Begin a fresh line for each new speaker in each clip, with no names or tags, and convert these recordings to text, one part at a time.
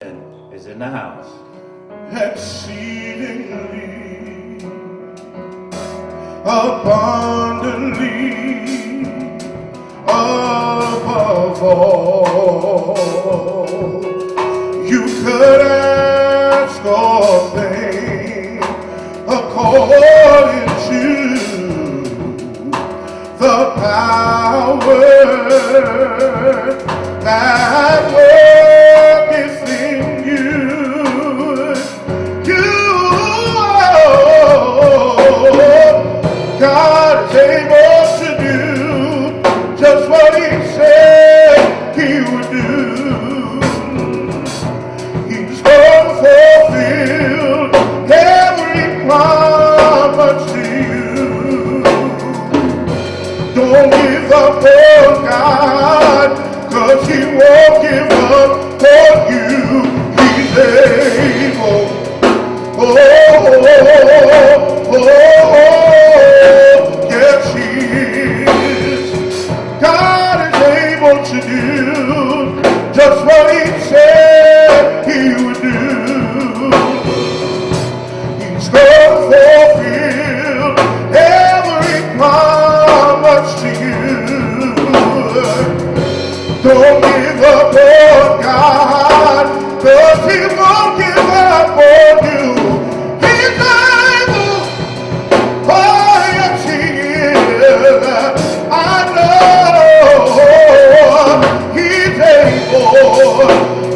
Is in the house.
Exceedingly, abundantly, above all you could ask or think, according to the power that worketh in you. God is able to do just what He said He would do. He's going to fulfill every promise to you. Don't give up on God, 'cause He won't give up on you. He's able. Oh, yes, He is. God is able to do just what He said He would do. He's going to fulfill every promise to you. Don't give up on God, 'cause He won't give up on you. He's able. Oh, yes, He is. I know He's able.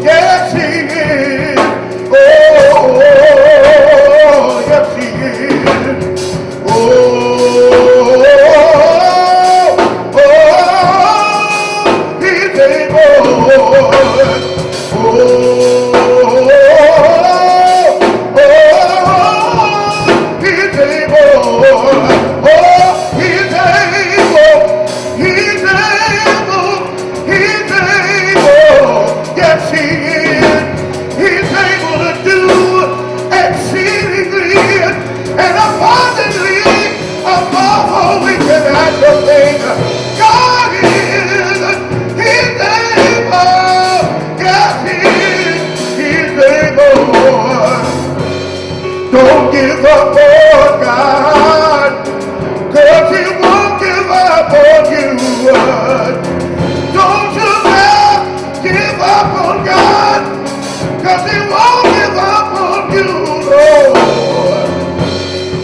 Yes, He is. Oh, yes, He is. Oh, He's able. He's able. He's able. He's able. He's able. Yes, He is. He's able to do exceedingly and abundantly above all we can ask or think. God is. He's able. Yes, He is. He's able. Don't give up on God, 'cause He won't give up on you. Don't you dare give up on God, 'cause He won't give up on you, Lord.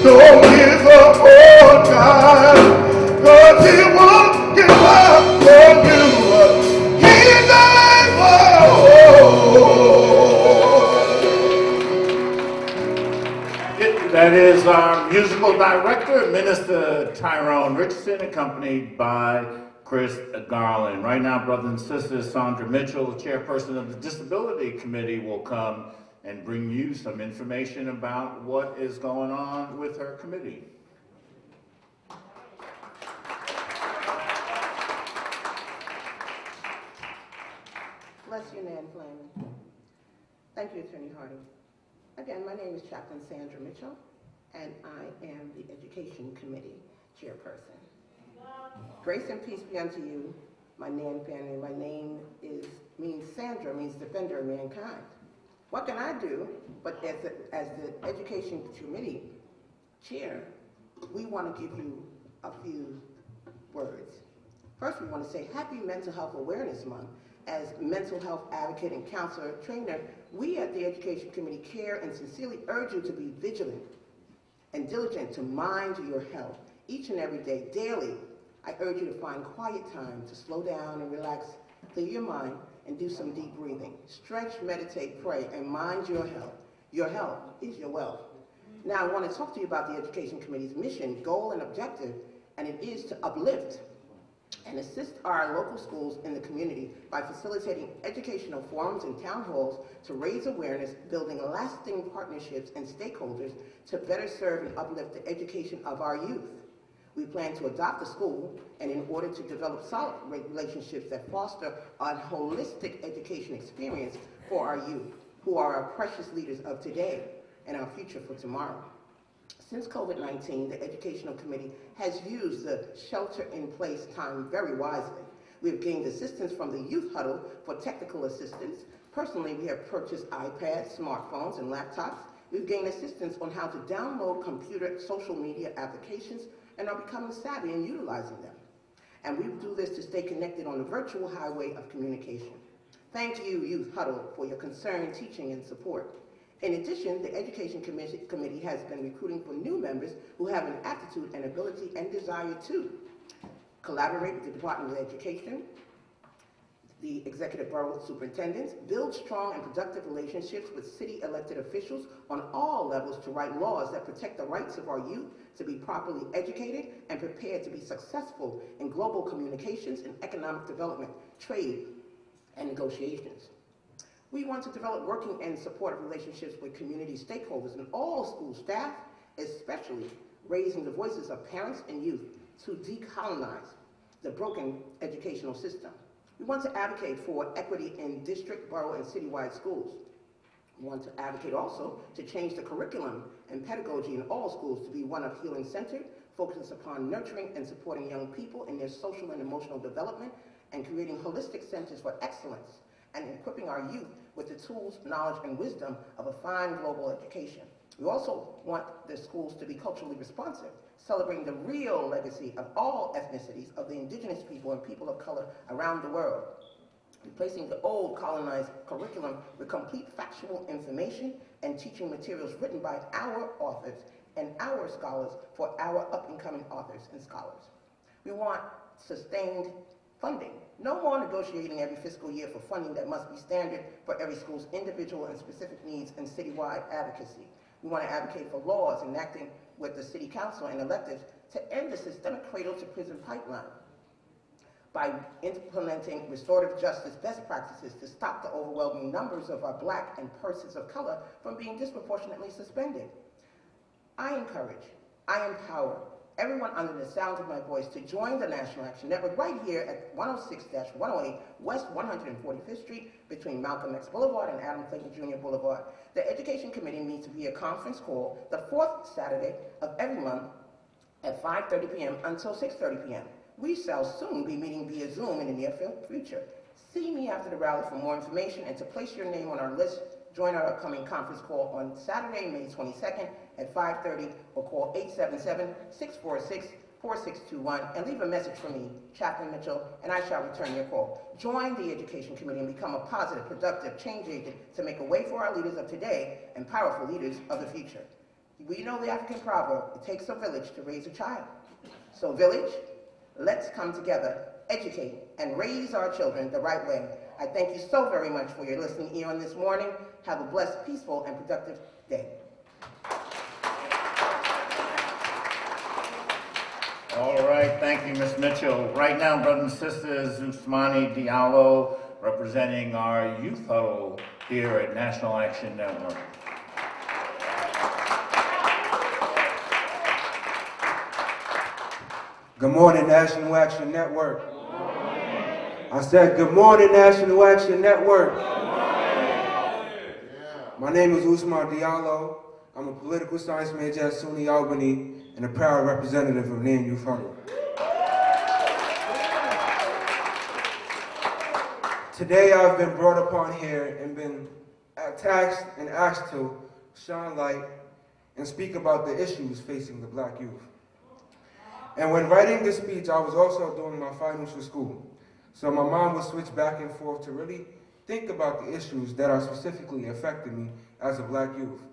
Don't give up on God, 'cause He won't give up on you. He's able.
That is our musical director, Minister Tyrone Richardson, accompanied by Chris Garland. Right now, brothers and sisters, Sandra Mitchell, chairperson of the Disability Committee, will come and bring you some information about what is going on with her committee.
Bless you, Nan Fleming. Thank you, Attorney Harding. Again, my name is Chaplain Sandra Mitchell, and I am the Education Committee Chairperson. Grace and peace be unto you, my Nan family. My name means Sandra, means defender of mankind. What can I do? But as the Education Committee Chair, we want to give you a few words. First, we want to say Happy Mental Health Awareness Month. As mental health advocate and counselor trainer, we at the Education Committee care and sincerely urge you to be vigilant and diligent to mind your health each and every day, daily. I urge you to find quiet time to slow down and relax, clear your mind, and do some deep breathing. Stretch, meditate, pray, and mind your health. Your health is your wealth. Now, I want to talk to you about the Education Committee's mission, goal, and objective, and it is to uplift and assist our local schools in the community by facilitating educational forums and town halls to raise awareness, building lasting partnerships and stakeholders to better serve and uplift the education of our youth. We plan to adopt a school, and in order to develop solid relationships that foster a holistic education experience for our youth, who are our precious leaders of today and our future for tomorrow. Since COVID-19, the Educational Committee has used the shelter-in-place time very wisely. We have gained assistance from the Youth Huddle for technical assistance, Personally, we have purchased iPads, smartphones, and laptops. We've gained assistance on how to download computer social media applications and are becoming savvy in utilizing them. And we do this to stay connected on the virtual highway of communication. Thank you, Youth Huddle, for your concern, teaching, and support. In addition, the Education Committee has been recruiting for new members who have an aptitude and ability and desire to collaborate with the Department of Education, the Executive Borough Superintendents, build strong and productive relationships with city elected officials on all levels to write laws that protect the rights of our youth to be properly educated and prepared to be successful in global communications and economic development, trade, and negotiations. We want to develop working and supportive relationships with community stakeholders and all school staff, especially raising the voices of parents and youth to decolonize the broken educational system. We want to advocate for equity in district, borough, and citywide schools. We want to advocate also to change the curriculum and pedagogy in all schools to be one of healing-centered, focused upon nurturing and supporting young people in their social and emotional development, and creating holistic centers for excellence, and equipping our youth with the tools, knowledge, and wisdom of a fine global education. We also want the schools to be culturally responsive, celebrating the real legacy of all ethnicities of the indigenous people and people of color around the world, replacing the old colonized curriculum with complete factual information and teaching materials written by our authors and our scholars for our up-and-coming authors and scholars. We want sustained funding. No more negotiating every fiscal year for funding that must be standard for every school's individual and specific needs and citywide advocacy. We want to advocate for laws enacting with the city council and electeds to end the systemic cradle-to-prison pipeline by implementing restorative justice best practices to stop the overwhelming numbers of our Black and persons of color from being disproportionately suspended. I encourage, I empower everyone under the sound of my voice to join the National Action Network right here at 106-108 West 145th Street between Malcolm X Boulevard and Adam Clayton Jr. Boulevard. The Education Committee meets via conference call the fourth Saturday of every month at 5:30 p.m. until 6:30 p.m. We shall soon be meeting via Zoom in the near future. See me after the rally for more information and to place your name on our list. Join our upcoming conference call on Saturday, May 22nd at 5:30 or call 877-646-4621 and leave a message for me, Chaplain Mitchell, and I shall return your call. Join the Education Committee and become a positive, productive change agent to make a way for our leaders of today and powerful leaders of the future. We know the African proverb, it takes a village to raise a child. So village, let's come together, educate, and raise our children the right way. I thank you so very much for your listening ear on this morning. Have a blessed, peaceful, and productive day.
All right, thank you, Ms. Mitchell. Right now, brothers and sisters, Usmani Diallo, representing our youth huddle here at National Action Network.
Good morning, National Action Network. I said, good morning, National Action Network. My name is Usman Diallo. I'm a political science major at SUNY Albany and a proud representative of NAN Youth Huddle. Today I've been brought upon here and been tasked and asked to shine light and speak about the issues facing the Black youth. And when writing this speech, I was also doing my finals for school. So my mind would switch back and forth to really think about the issues that are specifically affecting me as a Black youth.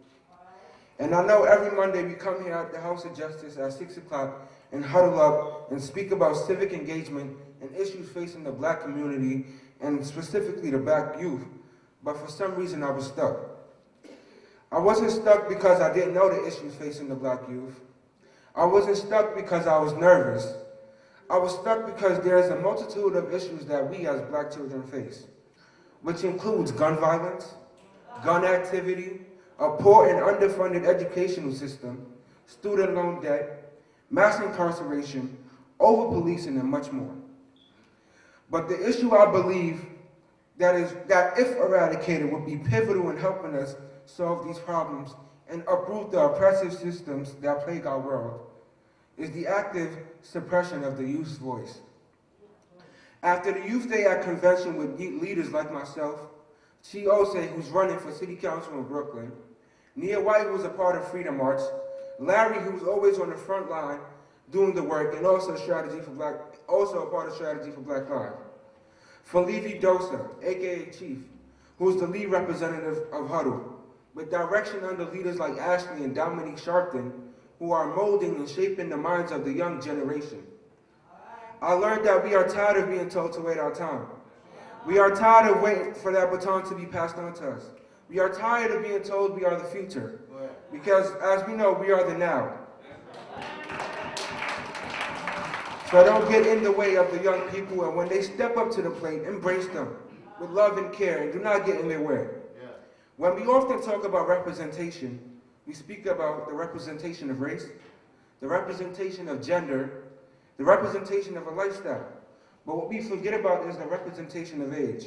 And I know every Monday we come here at the House of Justice at 6 o'clock and huddle up and speak about civic engagement and issues facing the Black community and specifically the Black youth. But for some reason I was stuck. I wasn't stuck because I didn't know the issues facing the Black youth. I wasn't stuck because I was nervous. I was stuck because there is a multitude of issues that we as Black children face, which includes gun violence, gun activity, a poor and underfunded educational system, student loan debt, mass incarceration, over-policing, and much more. But the issue I believe that if eradicated would be pivotal in helping us solve these problems and uproot the oppressive systems that plague our world is the active suppression of the youth's voice. After the Youth Day at convention with leaders like myself, Chiose, who's running for city council in Brooklyn, Nia White, who's a part of Freedom March, Larry, who's always on the front line doing the work, and also a part of Strategy for Black Lives. Felipe Dosa, aka Chief, who's the lead representative of Huddle, with direction under leaders like Ashley and Dominique Sharpton, who are molding and shaping the minds of the young generation. I learned that we are tired of being told to wait our time. We are tired of waiting for that baton to be passed on to us. We are tired of being told we are the future, because as we know, we are the now. So don't get in the way of the young people, and when they step up to the plate, embrace them with love and care, and do not get in their way. When we often talk about representation, we speak about the representation of race, the representation of gender, the representation of a lifestyle. But what we forget about is the representation of age.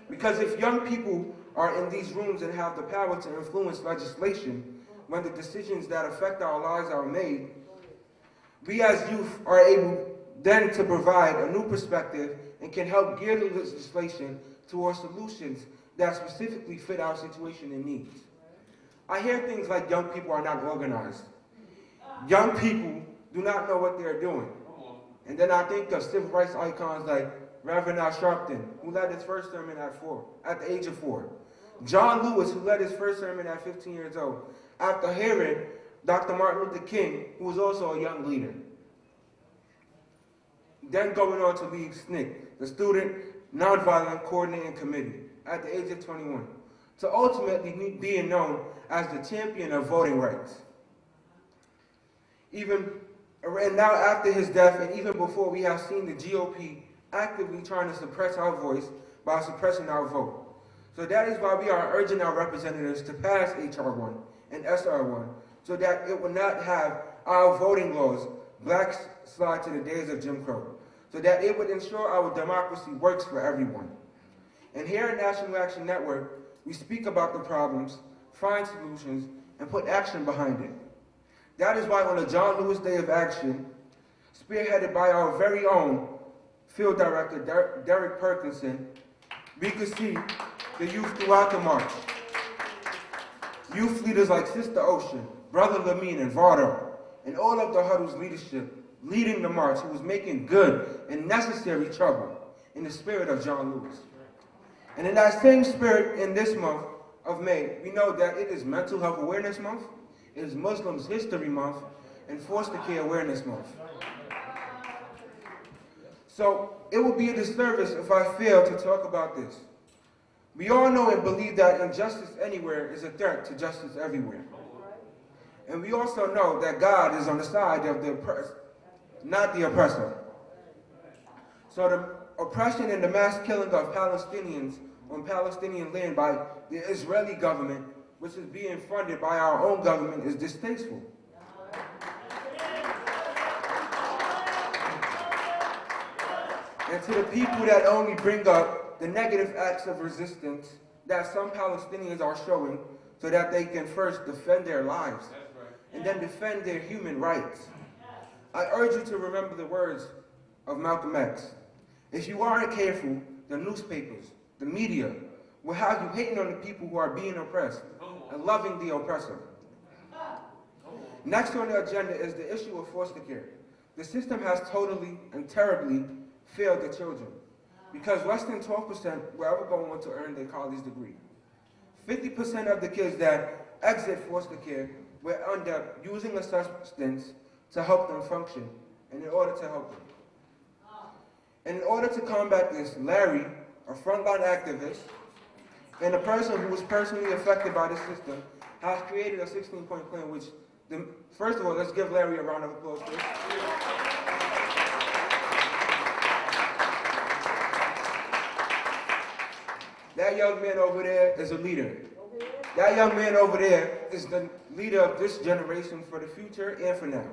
Because if young people are in these rooms and have the power to influence legislation, when the decisions that affect our lives are made, we as youth are able then to provide a new perspective and can help gear the legislation towards solutions that specifically fit our situation and needs. I hear things like young people are not organized. Young people do not know what they're doing. And then I think of civil rights icons like Reverend Sharpton, who led his first sermon at the age of 4. John Lewis, who led his first sermon at 15 years old, after hearing Dr. Martin Luther King, who was also a young leader. Then going on to lead SNCC, the Student Nonviolent Coordinating Committee, at the age of 21, to ultimately being known as the champion of voting rights. And now after his death, and even before, we have seen the GOP actively trying to suppress our voice by suppressing our vote. So that is why we are urging our representatives to pass HR 1 and SR 1, so that it will not have our voting laws backslide to the days of Jim Crow, so that it would ensure our democracy works for everyone. And here at National Action Network, we speak about the problems, find solutions, and put action behind it. That is why on the John Lewis Day of Action, spearheaded by our very own field director, Derek Perkinson, we could see the youth throughout the march. Youth leaders like Sister Ocean, Brother Lamine, and Vardo, and all of the Huddle's leadership leading the march, who was making good and necessary trouble in the spirit of John Lewis. And in that same spirit, in this month of May, we know that it is Mental Health Awareness Month, it is Muslims History Month, and Foster Care Awareness Month. So it would be a disservice if I fail to talk about this. We all know and believe that injustice anywhere is a threat to justice everywhere. And we also know that God is on the side of the oppressed, not the oppressor. So the oppression and the mass killing of Palestinians on Palestinian land by the Israeli government, which is being funded by our own government, is distasteful. And to the people that only bring up the negative acts of resistance that some Palestinians are showing so that they can first defend their lives and then defend their human rights, I urge you to remember the words of Malcolm X. If you aren't careful, the newspapers, the media, will have you hating on the people who are being oppressed and loving the oppressor. Next on the agenda is the issue of foster care. The system has totally and terribly failed the children, because less than 12% will ever go on to earn their college degree. 50% of the kids that exit foster care will end up using a substance to help them function and in order to help them. And in order to combat this, Larry, a frontline activist, and a person who was personally affected by this system, has created a 16-point plan, which, first of all, let's give Larry a round of applause, please. That young man over there is a leader. That young man over there is the leader of this generation for the future and for now.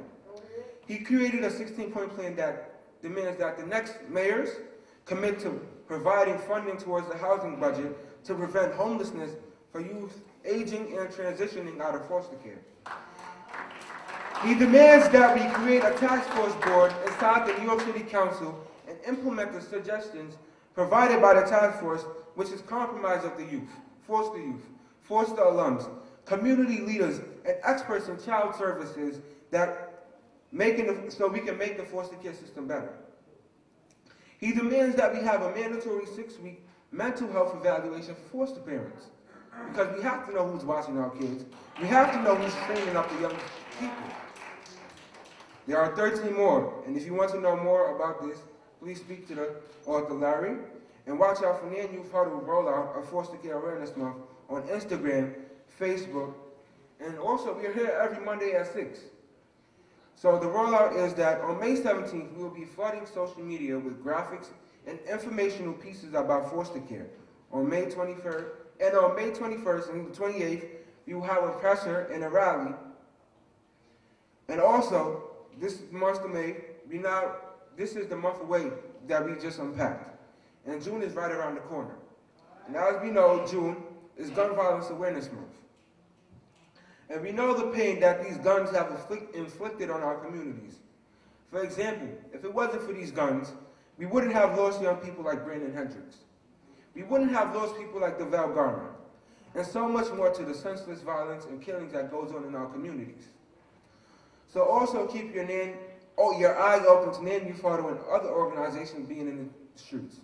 He created a 16-point plan that demands that the next mayors commit to providing funding towards the housing budget to prevent homelessness for youth aging and transitioning out of foster care. He demands that we create a task force board inside the New York City Council and implement the suggestions provided by the task force, which is comprised of the youth, foster alums, community leaders, and experts in child services so we can make the foster care system better. He demands that we have a mandatory 6-week mental health evaluation for foster parents, because we have to know who's watching our kids. We have to know who's training up the young people. There are 13 more, and if you want to know more about this, please speak to the author Larry, and watch out for Nan Youth Huddle rollout of Foster Care Awareness Month on Instagram, Facebook, and also we are here every Monday at 6. So the rollout is that on May 17th, we will be flooding social media with graphics and informational pieces about foster care. On May 23rd, and on May 21st and the 28th, we will have a presser and a rally. And also, this month of May, this is the month away that we just unpacked. And June is right around the corner. And as we know, June is Gun Violence Awareness Month. And we know the pain that these guns have inflicted on our communities. For example, if it wasn't for these guns, we wouldn't have lost young people like Brandon Hendricks. We wouldn't have lost people like DeVal Garner. And so much more to the senseless violence and killings that goes on in our communities. So also keep your eyes open to Nan Youth Huddle and other organizations being in the streets.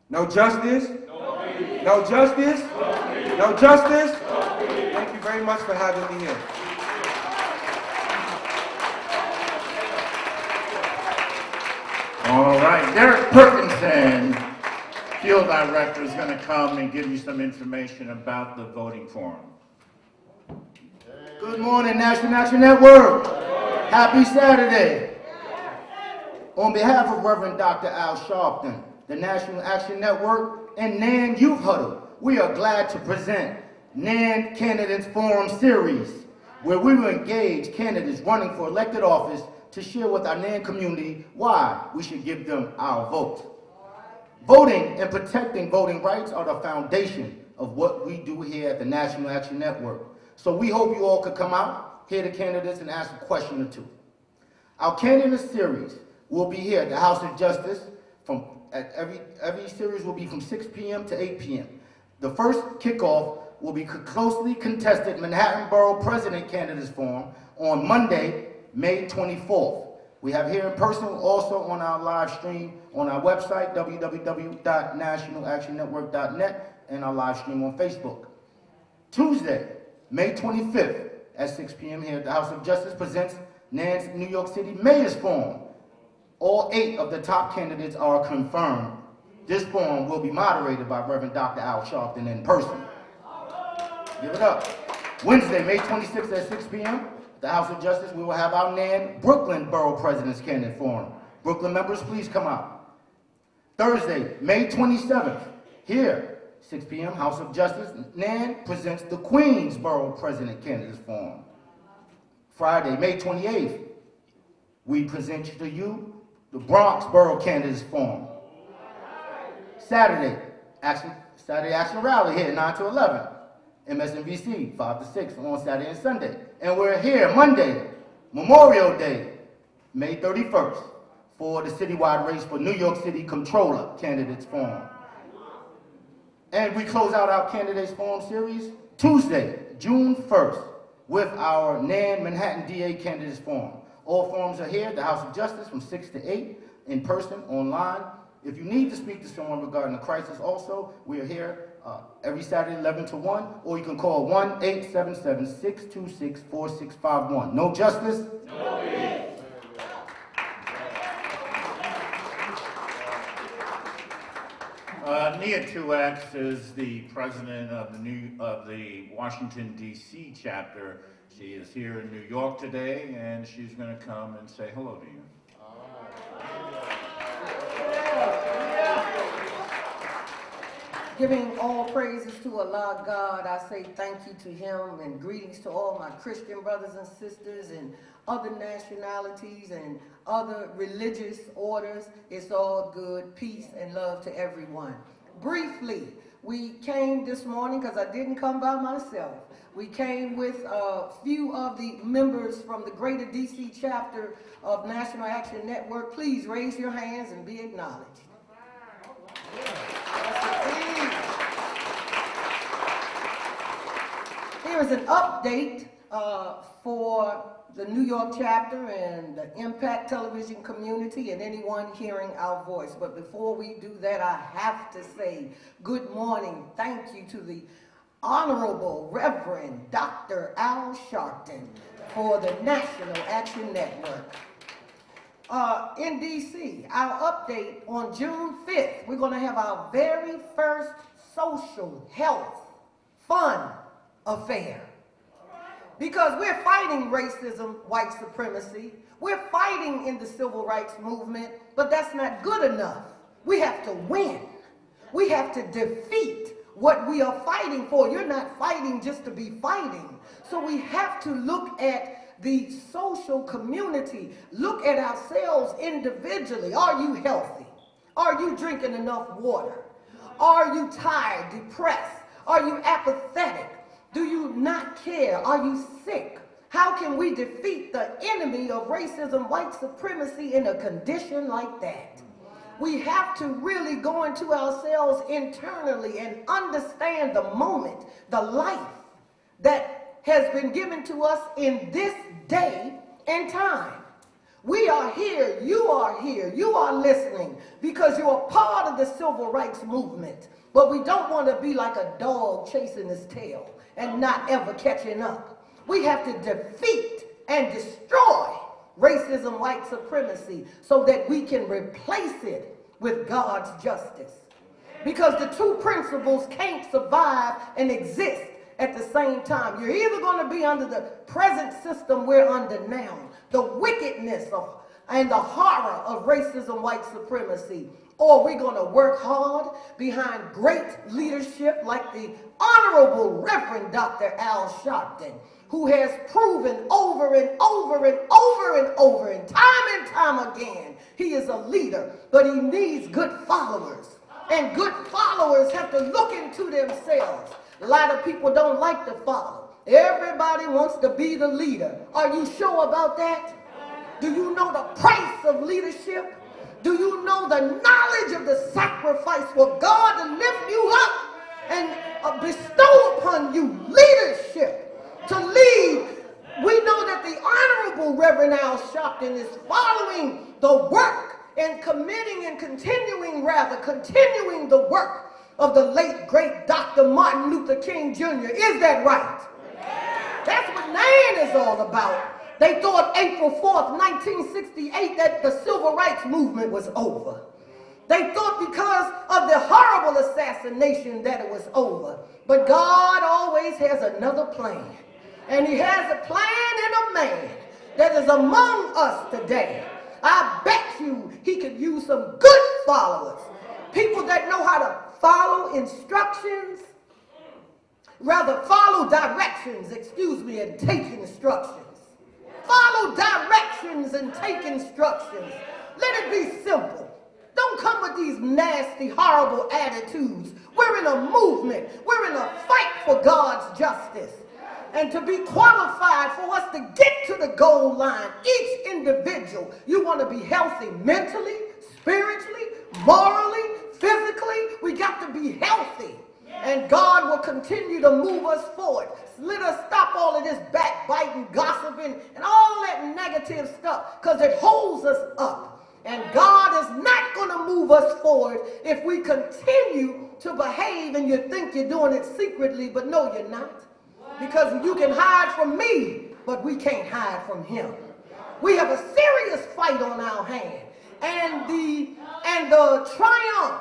No justice? No peace. No justice? No peace. No justice? No peace. Thank you very much for having me here.
All right, Derek Perkinson, Field Director, is going to come and give you some information about the voting forum.
Good morning, National Action Network. Happy Saturday. On behalf of Reverend Dr. Al Sharpton, the National Action Network, and NAN Youth Huddle, we are glad to present NAN Candidates Forum Series, where we will engage candidates running for elected office to share with our NAN community why we should give them our vote. Voting and protecting voting rights are the foundation of what we do here at the National Action Network. So we hope you all could come out, hear the candidates, and ask a question or two. Our candidate series will be here at the House of Justice. Every series will be from 6 p.m. to 8 p.m. The first kickoff will be closely contested Manhattan Borough President Candidates Forum on Monday, May 24th. We have here in person, also on our live stream on our website, www.nationalactionnetwork.net, and our live stream on Facebook. Tuesday, May 25th at 6 p.m. here at the House of Justice presents NAN's New York City Mayor's Forum. All 8 of the top candidates are confirmed. This forum will be moderated by Reverend Dr. Al Sharpton in person. Give it up. Wednesday, May 26th at 6 p.m. at the House of Justice, we will have our NAN Brooklyn Borough President's Candidate Forum. Brooklyn members, please come out. Thursday, May 27th, here, 6 p.m., House of Justice, NAN presents the Queens Borough President Candidates Forum. Friday, May 28th, we present to you the Bronx Borough Candidates Forum. Saturday Action Rally here, 9 to 11. MSNBC, 5 to 6 on Saturday and Sunday. And we're here Monday, Memorial Day, May 31st, for the citywide race for New York City Comptroller Candidates Forum. And we close out our Candidates Forum series Tuesday, June 1st, with our NAN Manhattan DA Candidates Forum. All forums are here at the House of Justice from 6 to 8, in person, online. If you need to speak to someone regarding a crisis also, we are here every Saturday 11 to 1, or you can call 1-877-626-4651. No justice? No peace.
Nia Truax is the president of the Washington, D.C. chapter. She is here in New York today, and she's going to come and say hello to you.
Giving all praises to Allah God, I say thank you to Him and greetings to all my Christian brothers and sisters and other nationalities and other religious orders. It's all good. Peace and love to everyone. Briefly, we came this morning because I didn't come by myself. We came with a few of the members from the greater DC chapter of National Action Network. Please raise your hands and be acknowledged. Here is an update for the New York chapter and the Impact Television community and anyone hearing our voice. But before we do that, I have to say good morning. Thank you to the Honorable Reverend Dr. Al Sharpton for the National Action Network. In D.C., our update on June 5th, we're going to have our very first social health fun affair. Because we're fighting racism, white supremacy. We're fighting in the civil rights movement, but that's not good enough. We have to win. We have to defeat what we are fighting for. You're not fighting just to be fighting. So we have to look at the social community, look at ourselves individually. Are you healthy? Are you drinking enough water? Are you tired, depressed? Are you apathetic? Do you not care? Are you sick? How can we defeat the enemy of racism, white supremacy in a condition like that? We have to really go into ourselves internally and understand the moment, the life that has been given to us in this day and time. We are here, you are listening because you are part of the civil rights movement. But we don't want to be like a dog chasing his tail and not ever catching up. We have to defeat and destroy racism, white supremacy, so that we can replace it with God's justice. Because the two principles can't survive and exist at the same time. You're either going to be under the present system we're under now, the wickedness of and the horror of racism, white supremacy, or we're going to work hard behind great leadership like the Honorable Reverend Dr. Al Sharpton, who has proven over and over and over and over and time again, he is a leader, but he needs good followers. And good followers have to look into themselves. A lot of people don't like to follow. Everybody wants to be the leader. Are you sure about that? Do you know the price of leadership? Do you know the knowledge of the sacrifice for God to lift you up and bestow upon you leadership to lead? We know that the Honorable Reverend Al Sharpton is following the work and committing and continuing the work of the late, great Dr. Martin Luther King Jr. Is that right? That's what NAN is all about. They thought April 4th, 1968, that the civil rights movement was over. They thought because of the horrible assassination that it was over. But God always has another plan. And he has a plan in a man that is among us today. I bet you he could use some good followers. People that know how to follow instructions, rather follow directions, and take instructions. Follow directions and take instructions. Let it be simple. Don't come with these nasty, horrible attitudes. We're in a movement. We're in a fight for God's justice. And to be qualified for us to get to the goal line, each individual, you want to be healthy mentally, spiritually, morally, physically. We got to be healthy. And God will continue to move us forward. Let us stop all of this backbiting, gossiping, and all that negative stuff, because it holds us up. And God is not going to move us forward if we continue to behave and you think you're doing it secretly, but no, you're not. Because you can hide from me, but we can't hide from him. We have a serious fight on our hand. And the triumph,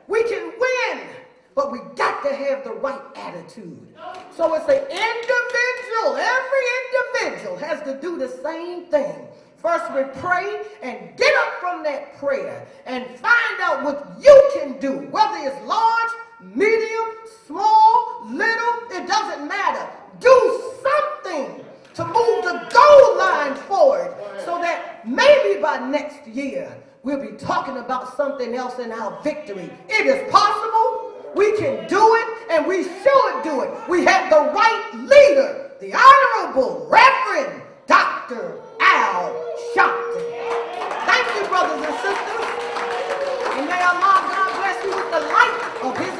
we can win. But we got to have the right attitude. So it's an individual. Every individual has to do the same thing. First we pray and get up from that prayer and find out what you can do. Whether it's large, medium, small, little, it doesn't matter. Do something to move the goal line forward so that maybe by next year we'll be talking about something else in our victory. It is possible. We can do it, and we should do it. We have the right leader, the Honorable Reverend Dr. Al Sharpton. Thank you, brothers and sisters. And may Allah God bless you with the light of his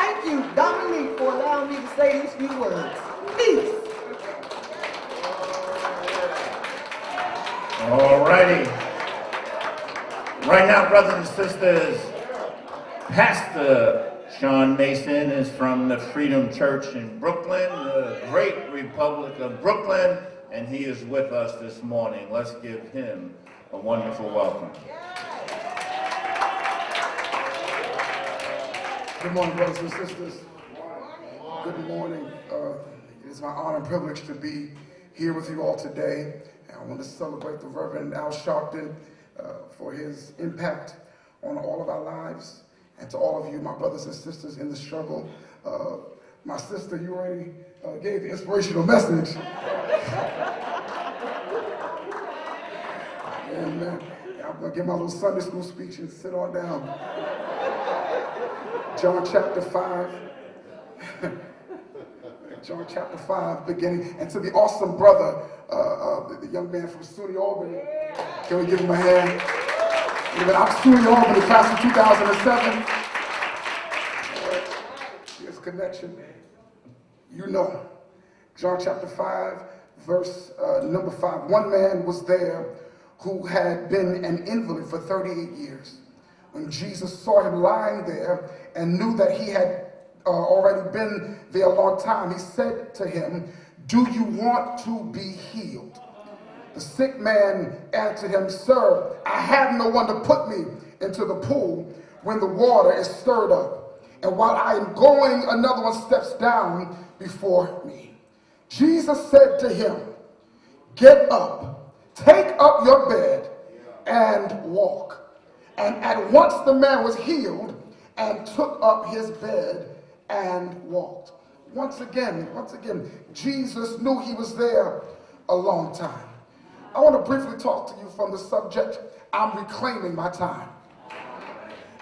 thank you, Dominique, for allowing me to say these few words. Peace.
All righty. Right now, brothers and sisters, Pastor Sean Mason is from the Freedom Church in Brooklyn, the great Republic of Brooklyn, and he is with us this morning. Let's give him a wonderful welcome.
Good morning, brothers and sisters. Good morning. It is my honor and privilege to be here with you all today. And I want to celebrate the Reverend Al Sharpton for his impact on all of our lives. And to all of you, my brothers and sisters in the struggle. My sister, you already gave the inspirational message. And I'm going to give my little Sunday school speech and sit on down. John chapter 5. John chapter 5, beginning. And to the awesome brother, the young man from SUNY Albany. Can we give him a hand? I'm SUNY Albany, class of 2007. Here's connection. You know. John chapter 5, verse number 5. One man was there who had been an invalid for 38 years. When Jesus saw him lying there and knew that he had already been there a long time, he said to him, "Do you want to be healed?" The sick man answered him, "Sir, I have no one to put me into the pool when the water is stirred up. And while I am going, another one steps down before me." Jesus said to him, "Get up, take up your bed, and walk." And at once the man was healed and took up his bed and walked. Once again, Jesus knew he was there a long time. I want to briefly talk to you from the subject, I'm reclaiming my time.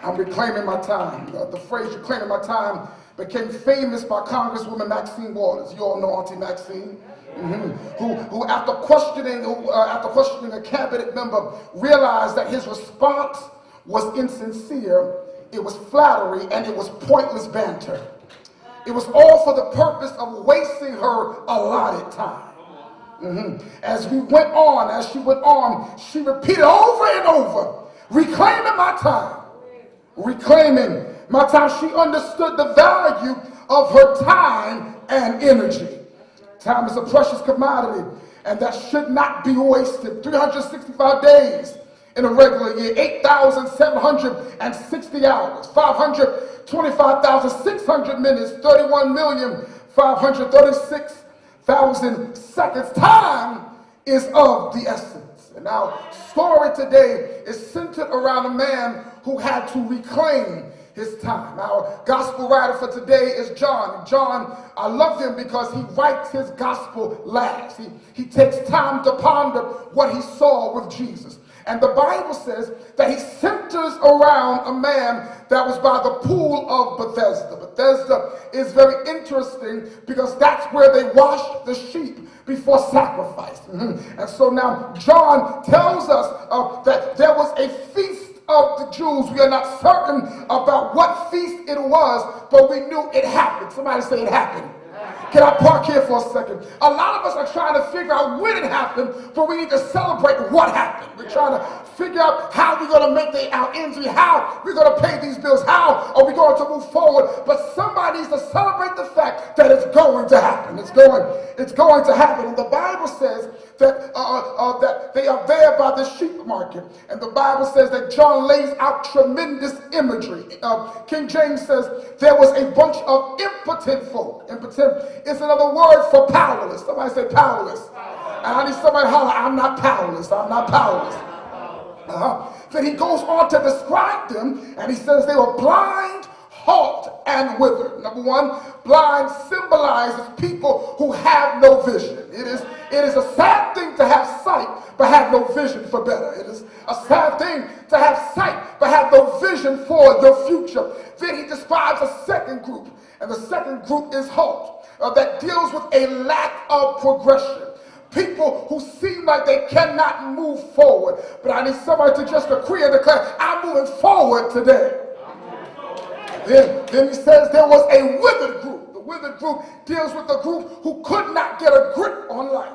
I'm reclaiming my time. The phrase reclaiming my time became famous by Congresswoman Maxine Waters. You all know Auntie Maxine. Who after questioning a cabinet member, realized that his response was insincere, it was flattery, and it was pointless banter. It was all for the purpose of wasting her allotted time. As she went on, she repeated over and over, reclaiming my time. Reclaiming my time. She understood the value of her time and energy. Time is a precious commodity, and that should not be wasted. 365 days in a regular year, 8,760 hours, 525,600 minutes, 31,536,000 seconds. Time is of the essence. And our story today is centered around a man who had to reclaim his time. Our gospel writer for today is John. John, I love him because he writes his gospel last. He takes time to ponder what he saw with Jesus. And the Bible says that he centers around a man that was by the pool of Bethesda. Bethesda is very interesting because that's where they washed the sheep before sacrifice. And so now John tells us that there was a feast of the Jews. We are not certain about what feast it was, but we knew it happened. Somebody say it happened. Can I park here for a second? A lot of us are trying to figure out when it happened, but we need to celebrate what happened. We're trying to figure out how we're going to make our ends meet, how we're going to pay these bills, how are we going to move forward. But somebody needs to celebrate the fact that it's going to happen. It's going to happen. And the Bible says that they are there by the sheep market. And the Bible says that John lays out tremendous imagery. King James says there was a bunch of impotent folk. Impotent is another word for powerless. Somebody say powerless. And I need somebody to holler, I'm not powerless. I'm not powerless. Then he goes on to describe them, and he says they were blind, halt, and withered. Number one, blind symbolizes people who have no vision. It is a sad thing to have sight but have no vision for better. It is a sad thing to have sight but have no vision for your future. Then he describes a second group, and the second group is halt, that deals with a lack of progression. People who seem like they cannot move forward. But I need somebody to just decree and declare, I'm moving forward today. Then he says there was a withered group. The withered group deals with the group who could not get a grip on life.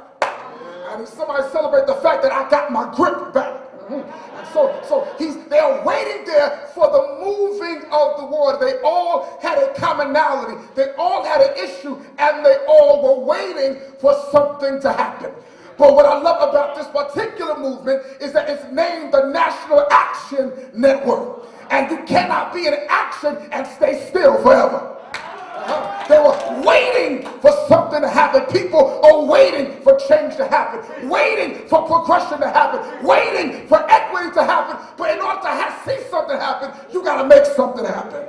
And somebody celebrate the fact that I got my grip back. And so they're waiting there for the moving of the water. They all had a commonality. They all had an issue, and they all were waiting for something to happen. But what I love about this particular movement is that it's named the National Action Network. And you cannot be in action and stay still forever. They were waiting for something to happen. People are waiting for change to happen, waiting for progression to happen, waiting for equity to happen. But in order to see something happen, you got to make something happen.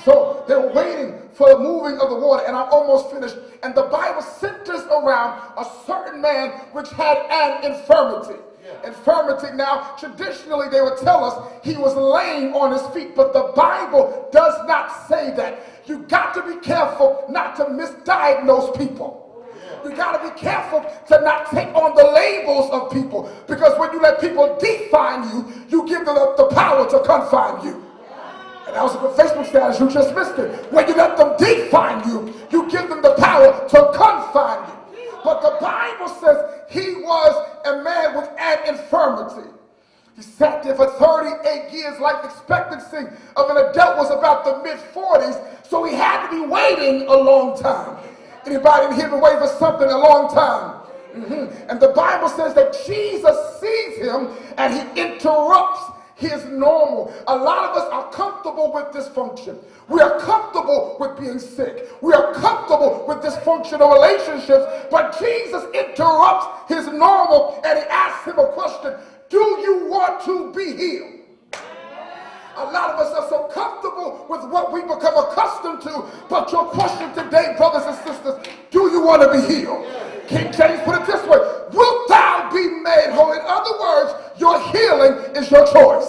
So they were waiting for the moving of the water, and I'm almost finished. And the Bible centers around a certain man which had an infirmity. Infirmity. Now, traditionally, they would tell us he was lame on his feet, but the Bible does not say that. You got to be careful not to misdiagnose people. You got to be careful to not take on the labels of people, because when you let people define you, you give them the power to confine you. And that was a good Facebook status, you just missed it. When you let them define you, you give them the power to confine you. But the Bible says he was a man with an infirmity. He sat there for 38 years. Life expectancy of an adult was about the mid-40s, so he had to be waiting a long time. Anybody in here been waiting for something a long time? And the Bible says that Jesus sees him and he interrupts his normal. A lot of us are comfortable with dysfunction. We are comfortable with being sick. We are comfortable with dysfunctional relationships. But Jesus interrupts his normal and he asks him a question. Do you want to be healed? A lot of us are so comfortable with what we become accustomed to. But your question today, brothers and sisters, do you want to be healed? King James put it this way. Wilt thou be made whole? In other words, your healing is your choice.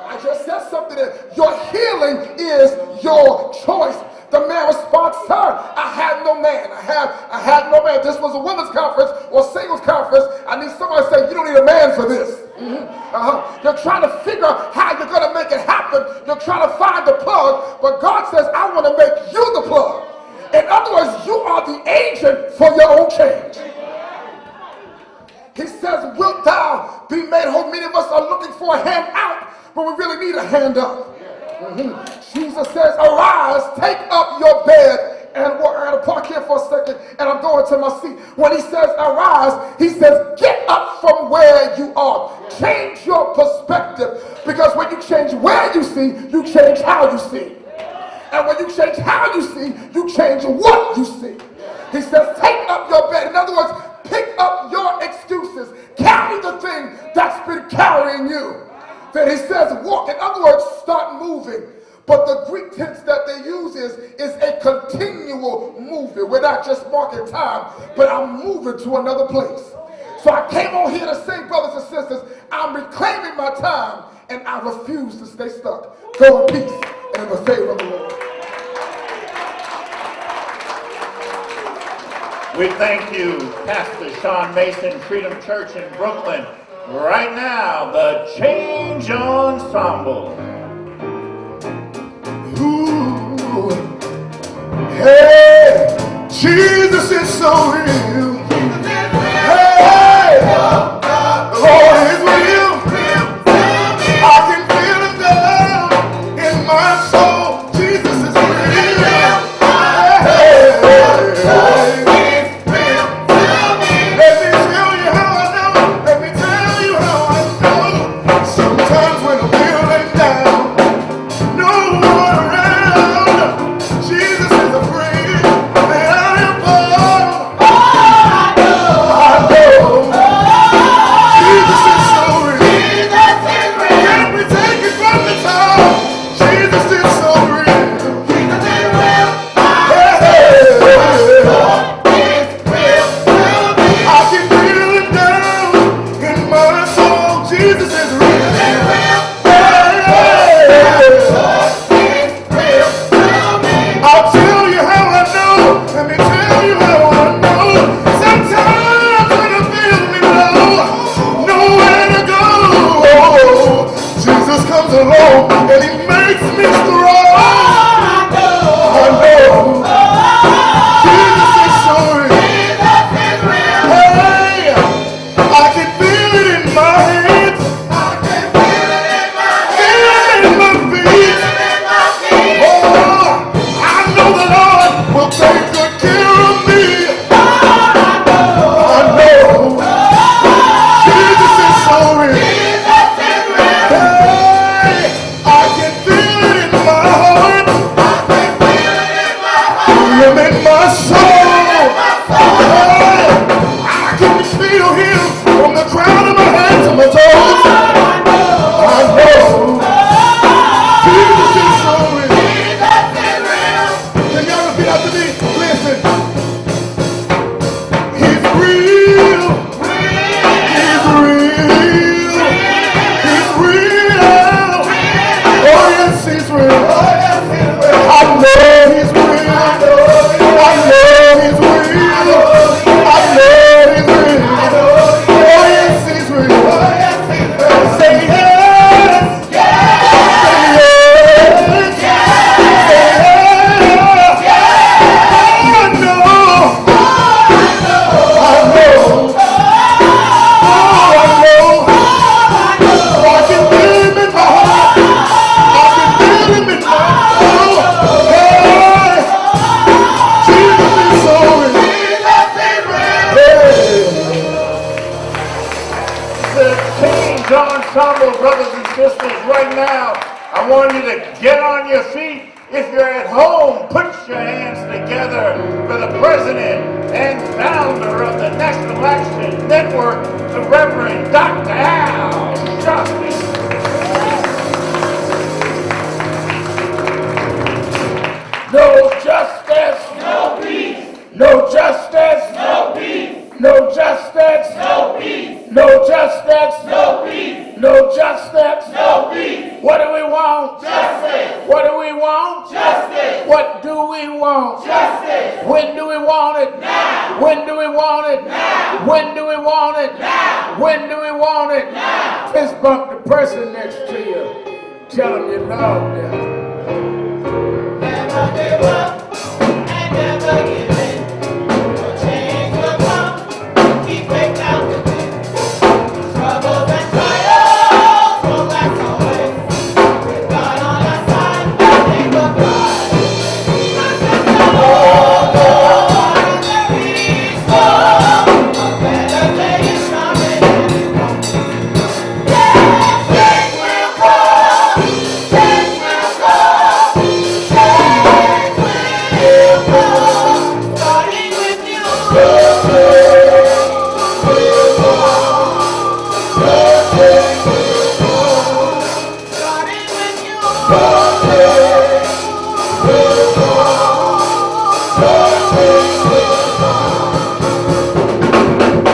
I just said something there. Your healing is your choice. The man responds, sir, I have no man. I have no man. This was a women's conference or singles conference. I need somebody to say, you don't need a man for this. You're trying to figure out how you're going to make it happen. You're trying to find the plug. But God says, I want to make you the plug. In other words, you are the agent for your own change. He says, wilt thou be made whole? Many of us are looking for a hand out, but we really need a hand up. Jesus says, arise, take up your bed and walk. I gotta park here for a second, and I'm going to my seat. When he says arise, he says get up from where you are. Change your perspective, because when you change where you see, you change how you see. And when you change how you see, you change what you see. He says take up your bed. In other words, pick up your excuses. Carry the thing that's been carrying you. Then he says walk. In other words, start moving. But the Greek tense that they use is a continual movement. We're not just marking time, but I'm moving to another place. So I came on here to say, brothers and sisters, I'm reclaiming my time, and I refuse to stay stuck. Go in peace and in the favor of the Lord.
We thank you, Pastor Sean Mason, Freedom Church in Brooklyn. Right now, the Change Ensemble.
Ooh, hey, Jesus is so real. Hey, the Lord is real. I can feel it down in my soul. Jesus is real. Hey, let me tell you how I know. Let me tell you how I know. Sometimes when I'm feeling down, no one around. Jesus is a friend that I am born. care of me. I know Jesus is so real. Hey, I can feel it in my heart. Feel it in my soul. Hey, I can feel him from the crown of my head to my toes. I know Jesus is so real. Can y'all repeat after me? Listen. He's real. He's real. He's real. Oh yes, he's real. I know he's real. I know he's real. I know he's real. Oh yes, he's real. Say yes. Say yes. Say yes. I know. I know. Oh, I know. I can feel him in my heart. I can feel him in my soul. Hey, Jesus is so real. Hey.
The Change Ensemble, brothers and sisters, right now, I want you to get on your feet. If you're at home, put your hands together for the president and founder of the National Action Network, the Reverend Dr. Al Sharpton. No justice, no peace. No justice, no peace. No justice, no peace. No justice, no peace. No justice, no peace. What do we want? Justice. What do we want? Justice. What do we want? Justice. When do we want it? Now. When do we want it? Now. When do we want it? Now. When do we want it? Now. Fist bump the person next to you. Tell them you love them. Never give up and never give in. No change will come. Keep faith out the day. Struggles and trials won't last always. With God on our side, nothing but pride. A better day is coming. Change will come. Change will come. Change will come. Starting with you. Starting with you.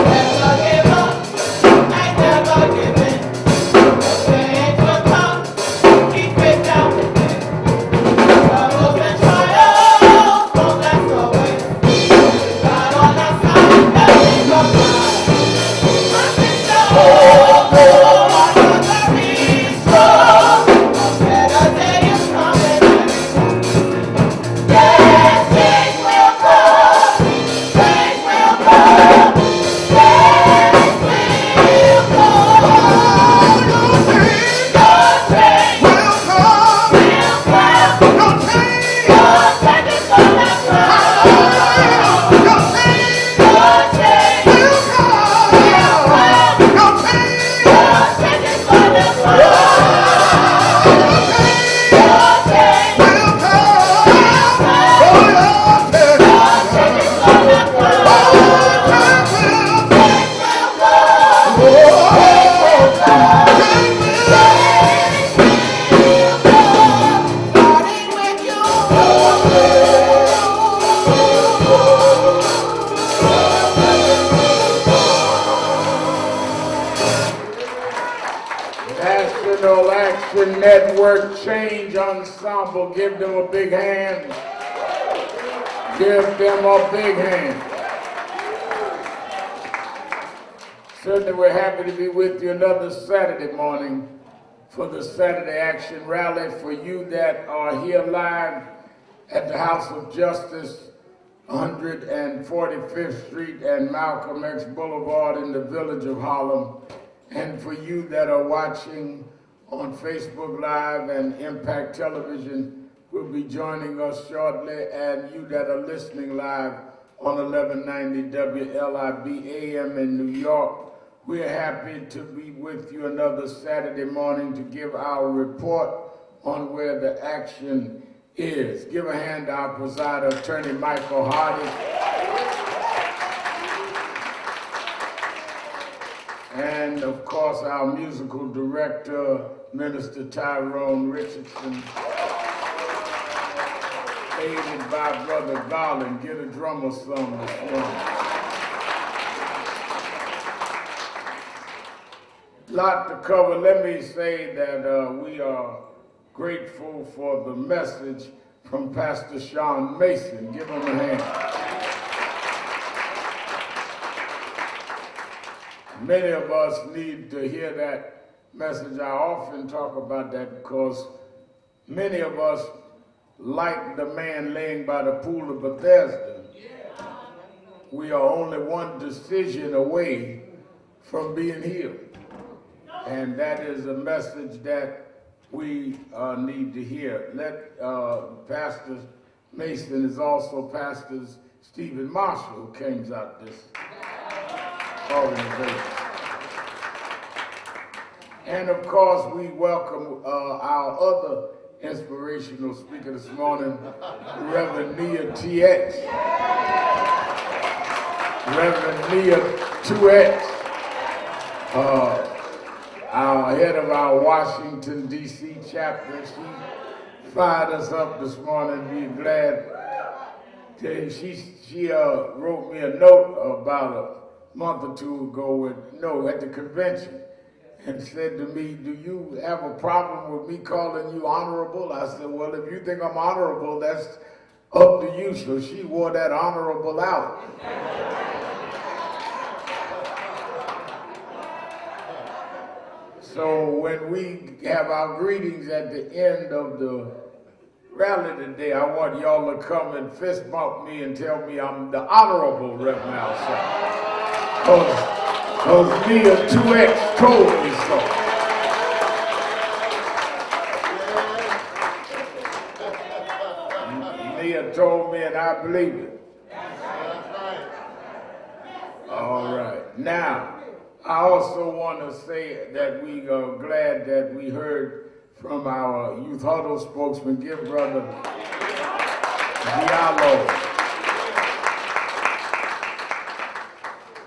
Never give up and never give in. Change will come. Keep faith down within. Troubles and trials won't last always. With God on our side, nothing but pride. Nothing strong, another reach strong. A better day is coming. Yes, change will come. Change will come. Change will come. Your change will come. Your change is gonna come. Your change will come. Your change is gonna come. National Action Network Change Ensemble. Give them a big hand. Give them a big hand. Certainly we're happy to be with you another Saturday morning for the Saturday Action Rally. For you that are here live at the House of Justice, 145th Street and Malcolm X Boulevard in the village of Harlem. And for you that are watching on Facebook Live and Impact Television,
will be joining us shortly, and you that are listening live on 1190 WLIB AM in New York. We're happy to be with you another Saturday morning to give our report on where the action is. Give a hand to our presider, Attorney Michael Hardy. And of course, our musical director, Minister Tyrone Richardson, aided by Brother Garland. Get a drummer song this morning. Lot to cover. Let me say that we are grateful for the message from Pastor Sean Mason. Give him a hand. Many of us need to hear that message. I often talk about that because many of us, like the man laying by the pool of Bethesda, we are only one decision away from being healed. And that is a message that we need to hear. Pastor Mason is also Pastor Stephen Marshall, who came out this organization. And of course, we welcome our other inspirational speaker this morning, Reverend Nia T.X. Reverend Nia 2X, our head of our Washington, D.C. chapter. She fired us up this morning. We're glad. She wrote me a note about a month or two ago at the convention, and said to me, "Do you have a problem with me calling you honorable?" I said, "Well, if you think I'm honorable, that's up to you." So she wore that honorable out. So when we have our greetings at the end of the rally today, I want y'all to come and fist bump me and tell me I'm the honorable Reverend Al Sharpton. Because Nia 2X told me so. Nia told me and I believe it. All right. Now, I also want to say that we are glad that we heard from our Youth Huddle spokesman. Give Brother Diallo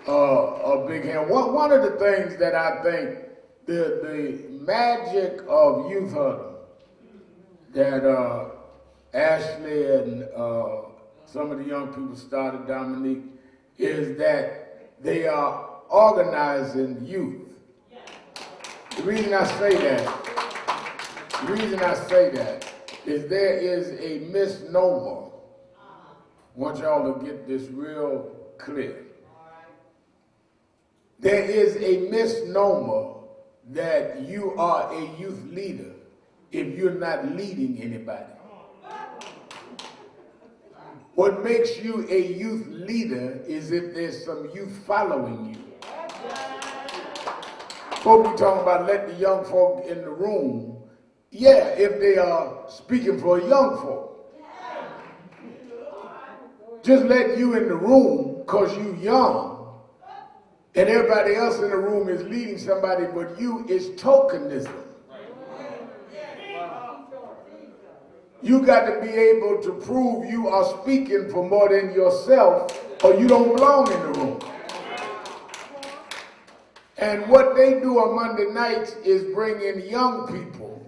a big hand. One of the things that I think the magic of Youth Huddle that Ashley and some of the young people started, Dominique, is that they are organizing youth. The reason I say that is there is a misnomer. I want y'all to get this real clear. There is a misnomer that you are a youth leader if you're not leading anybody. What makes you a youth leader is if there's some youth following you. Folk be talking about let the young folk in the room. Yeah, if they are speaking for young folk. Just let you in the room because you young. And everybody else in the room is leading somebody, but you is tokenism. You got to be able to prove you are speaking for more than yourself, or you don't belong in the room. And what they do on Monday nights is bring in young people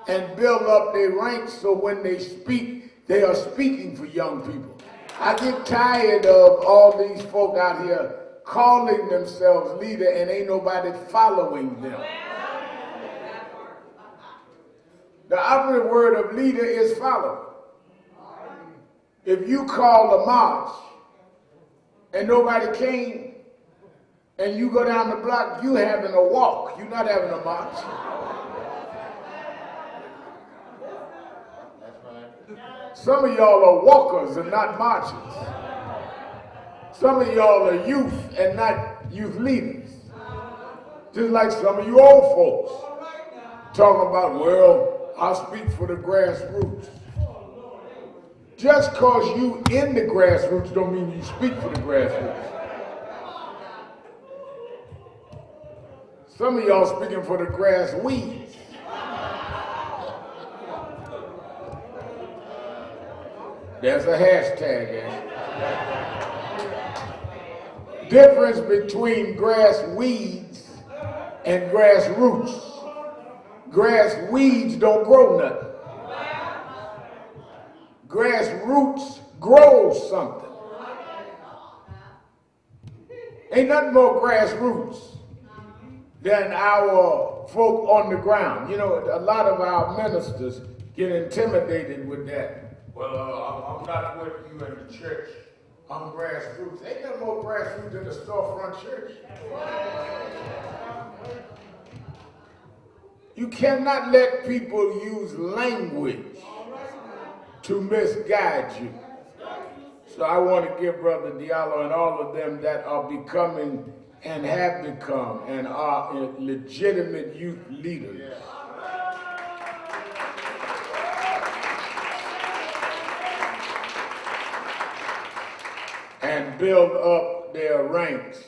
and build up their ranks so when they speak, they are speaking for young people. I get tired of all these folk out here calling themselves leader and ain't nobody following them. The operative word of leader is follow. If you call a march and nobody came and you go down the block, you having a walk. You're not having a march. Some of y'all are walkers and not marchers. Some of y'all are youth and not youth leaders. Just like some of you old folks talking about, well, I speak for the grassroots. just cause you in the grassroots don't mean you speak for the grassroots. Some of y'all speaking for the grass weeds. There's a hashtag, difference between grass weeds and grass roots. Grass weeds don't grow nothing. Grass roots grow something. Ain't nothing more grass roots than our folk on the ground. You know, a lot of our ministers get intimidated with that. Well, I'm not with you in the church. I'm grassroots. Ain't nothing more grassroots than a storefront church. You cannot let people use language to misguide you. So I want to give Brother Diallo and all of them that are becoming and have become and are legitimate youth leaders. And build up their ranks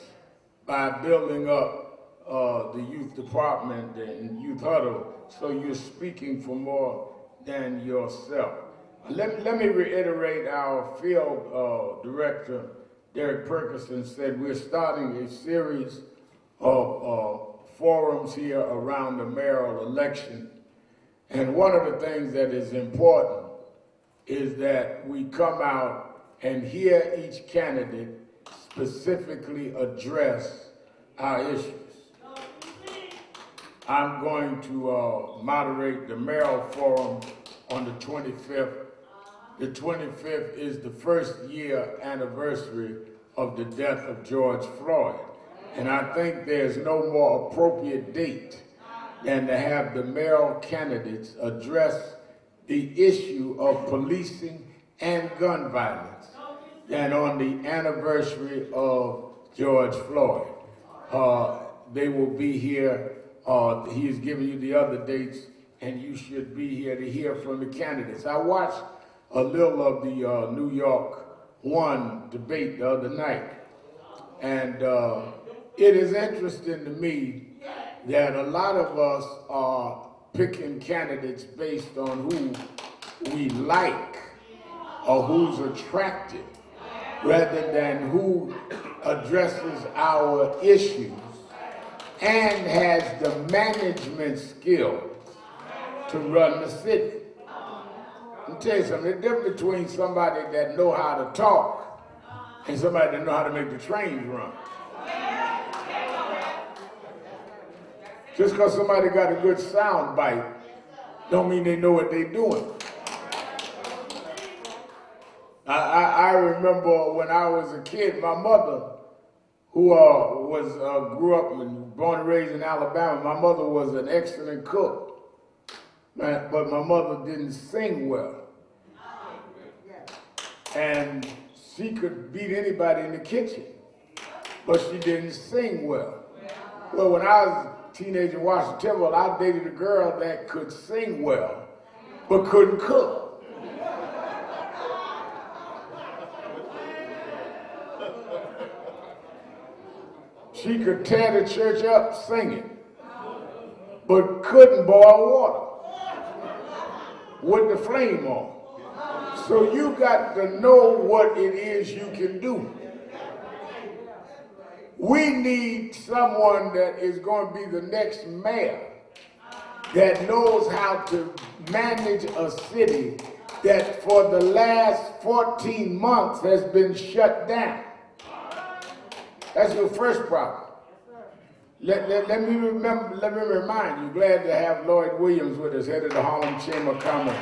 by building up the youth department and youth huddle, so you're speaking for more than yourself. Let me reiterate, our field director, Derek Perkison, said we're starting a series of forums here around the mayoral election. And one of the things that is important is that we come out and hear each candidate specifically address our issues. I'm going to moderate the mayoral forum on the 25th. The 25th is the first year anniversary of the death of George Floyd. And I think there's no more appropriate date than to have the mayoral candidates address the issue of policing and gun violence than on the anniversary of George Floyd. They will be here. He has given you the other dates, and you should be here to hear from the candidates. I watched a little of the New York 1 debate the other night, and it is interesting to me that a lot of us are picking candidates based on who we like or who's attractive, rather than who addresses our issues and has the management skills to run the city. Let me tell you something, the difference between somebody that know how to talk and somebody that know how to make the trains run. Just because somebody got a good sound bite don't mean they know what they're doing. I remember when I was a kid, my mother, who grew up and born and raised in Alabama, my mother was an excellent cook, but my mother didn't sing well. And she could beat anybody in the kitchen, but she didn't sing well. Well, when I was a teenager in Washington, I dated a girl that could sing well, but couldn't cook. She could tear the church up singing, but couldn't boil water with the flame on. So you got to know what it is you can do. We need someone that is going to be the next mayor that knows how to manage a city that for the last 14 months has been shut down. That's your first problem. Let me remind you, glad to have Lloyd Williams with us, head of the Harlem Chamber of Commerce.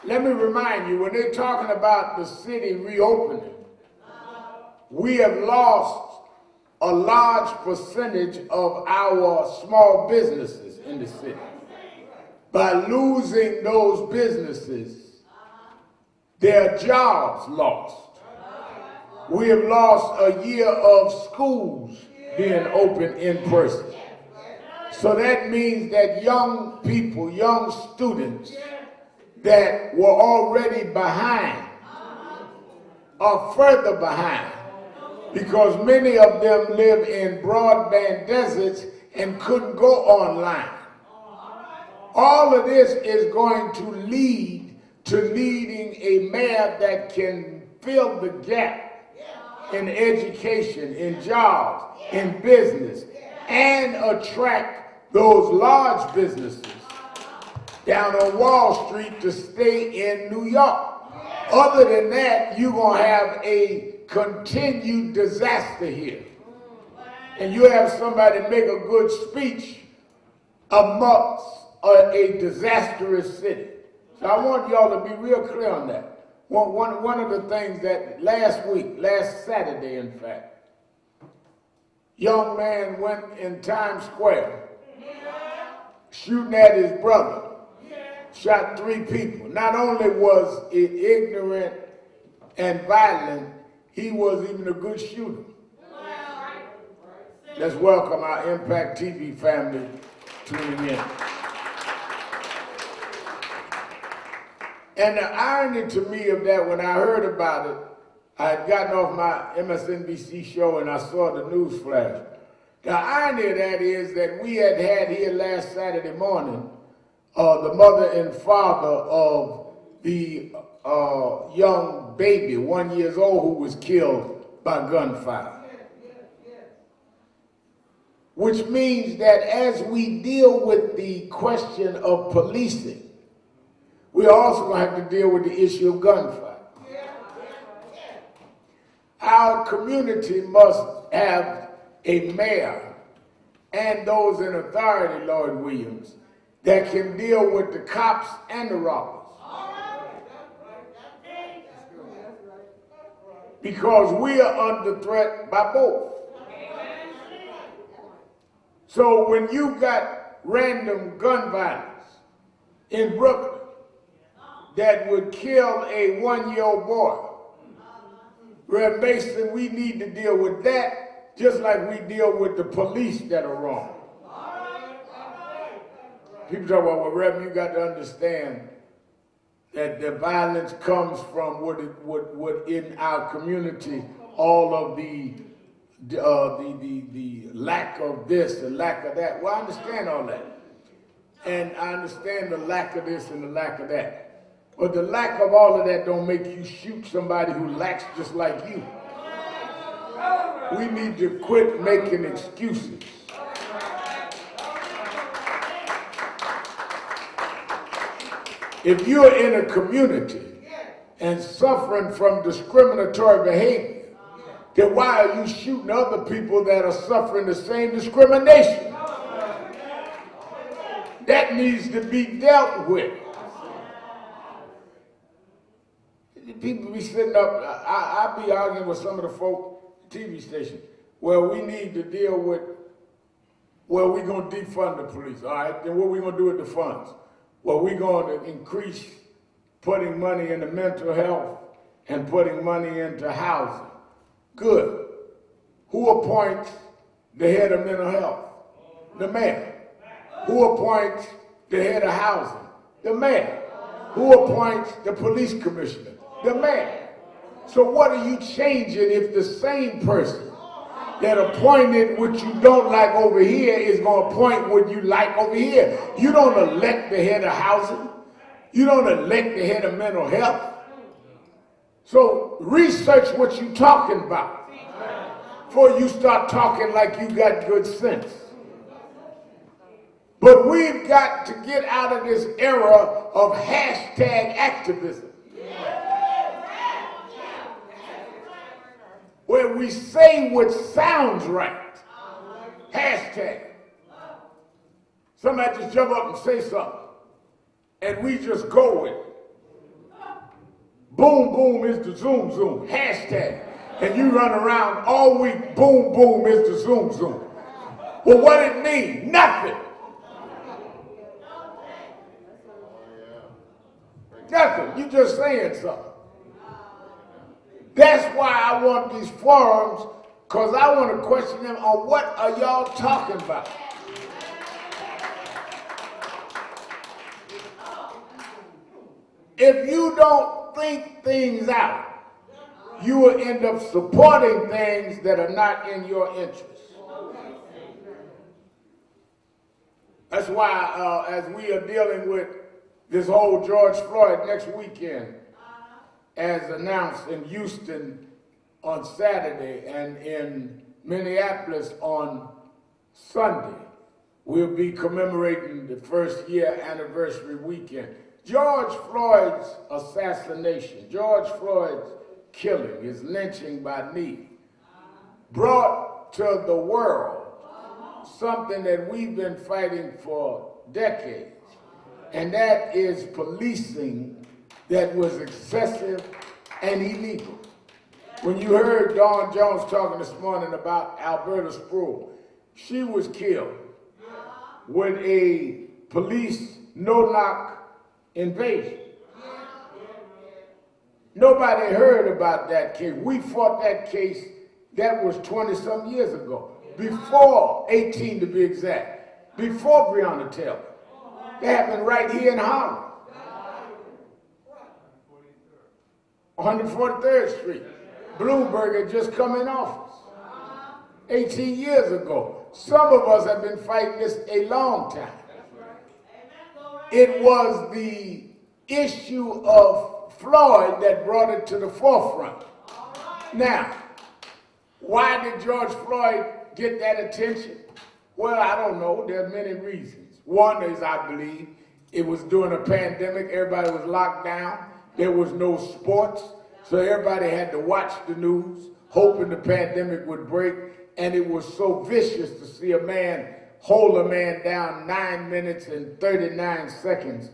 Let me remind you, when they're talking about the city reopening, we have lost a large percentage of our small businesses in the city. By losing those businesses, their jobs lost. We have lost a year of schools being open in person. So that means that young people, young students that were already behind are further behind because many of them live in broadband deserts and couldn't go online. All of this is going to lead to needing a mayor that can fill the gap in education, in jobs, in business, and attract those large businesses down on Wall Street to stay in New York. Other than that, you're going to have a continued disaster here. And you have somebody make a good speech amongst a disastrous city. So I want y'all to be real clear on that. One of the things that last Saturday in fact, young man went in Times Square shooting at his brother, shot 3 people. Not only was it ignorant and violent, he was even a good shooter. Let's welcome our Impact TV family tuning in. And the irony to me of that, when I heard about it, I had gotten off my MSNBC show and I saw the news flash. The irony of that is that we had here last Saturday morning the mother and father of the young baby, 1 year old, who was killed by gunfire. Which means that as we deal with the question of policing, we're also going to have to deal with the issue of gunfire. Our community must have a mayor and those in authority, Lord Williams, that can deal with the cops and the robbers. Because we are under threat by both. So when you got random gun violence in Brooklyn that would kill a 1-year-old boy, Rev. Mason, we need to deal with that just like we deal with the police that are wrong. People talk about, well, Rev, you got to understand that the violence comes from what in our community, all of the lack of this, the lack of that. Well, I understand all that. And I understand the lack of this and the lack of that. But the lack of all of that don't make you shoot somebody who lacks just like you. We need to quit making excuses. If you're in a community and suffering from discriminatory behavior, then why are you shooting other people that are suffering the same discrimination? That needs to be dealt with. People be sitting up, I be arguing with some of the folk TV stations where we need to deal with, well, we're going to defund the police. All right, then what are we going to do with the funds? Well, we're going to increase putting money into mental health and putting money into housing. Good. Who appoints the head of mental health? The mayor. Who appoints the head of housing? The mayor. Who appoints the police commissioner? The mayor. So what are you changing if the same person that appointed what you don't like over here is going to appoint what you like over here? You don't elect the head of housing. You don't elect the head of mental health. So research what you're talking about before you start talking like you got good sense. But we've got to get out of this era of hashtag activism, where we say what sounds right. Hashtag. Somebody just jump up and say something, and we just go with it. Boom, boom is the zoom, zoom. Hashtag. And you run around all week, boom, boom is the zoom, zoom. Well, what it mean? Nothing. Nothing. You just saying something. That's why I want these forums, because I want to question them on what are y'all talking about. If you don't think things out, you will end up supporting things that are not in your interest. That's why as we are dealing with this whole George Floyd next weekend, as announced in Houston on Saturday and in Minneapolis on Sunday, we'll be commemorating the first year anniversary weekend. George Floyd's assassination, George Floyd's killing, his lynching by knee, brought to the world something that we've been fighting for decades, and that is policing that was excessive and illegal. When you heard Dawn Jones talking this morning about Alberta Sproul, she was killed with a police no-knock invasion. Nobody heard about that case. We fought that case, that was 20-some years ago. Before 18 to be exact. Before Breonna Taylor. That happened right here in Harlem. 143rd Street. Bloomberg had just come in office 18 years ago. Some of us have been fighting this a long time. It was the issue of Floyd that brought it to the forefront. Now, why did George Floyd get that attention? Well, I don't know. There are many reasons. One is, I believe, it was during a pandemic. Everybody was locked down. There was no sports. So everybody had to watch the news, hoping the pandemic would break. And it was so vicious to see a man hold a man down 9 minutes and 39 seconds.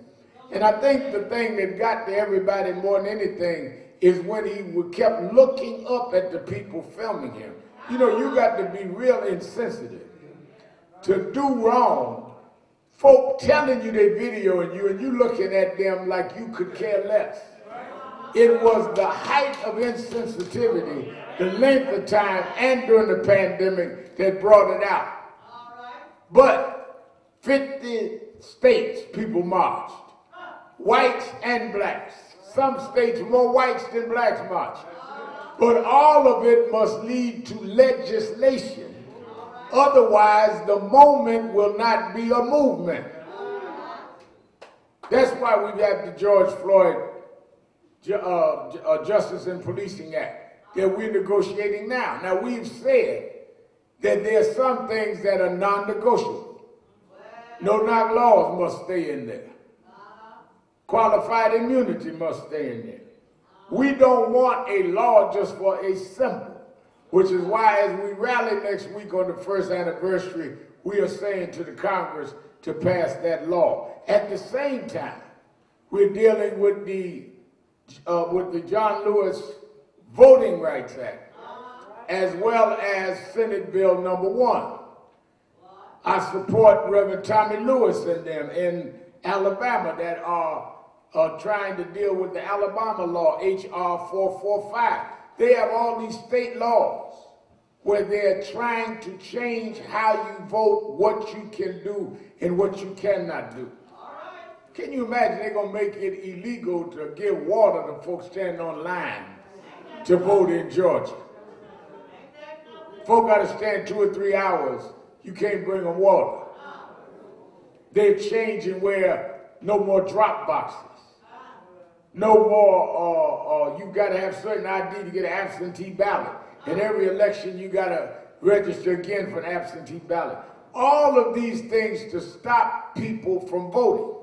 And I think the thing that got to everybody more than anything is when he kept looking up at the people filming him. You know, you got to be real insensitive to do wrong. Folk telling you they videoing you and you looking at them like you could care less. It was the height of insensitivity, the length of time, and during the pandemic that brought it out. But 50 states people marched, whites and blacks. Some states more whites than blacks marched. But all of it must lead to legislation. Otherwise, the moment will not be a movement. That's why we have the George Floyd Justice and Policing Act that we're negotiating now. Now, we've said that there are some things that are non-negotiable. No-knock laws must stay in there. Qualified immunity must stay in there. We don't want a law just for a symbol, which is why as we rally next week on the first anniversary, we are saying to the Congress to pass that law. At the same time, we're dealing with the John Lewis Voting Rights Act, as well as Senate Bill number 1. I support Reverend Tommy Lewis and them in Alabama that are trying to deal with the Alabama law, H.R. 445. They have all these state laws where they're trying to change how you vote, what you can do, and what you cannot do. Can you imagine they're going to make it illegal to give water to folks standing on line to vote in Georgia? Folk got to stand 2 or 3 hours. You can't bring them water. They're changing where no more drop boxes. No more, you got to have certain ID to get an absentee ballot. In every election, you got to register again for an absentee ballot. All of these things to stop people from voting.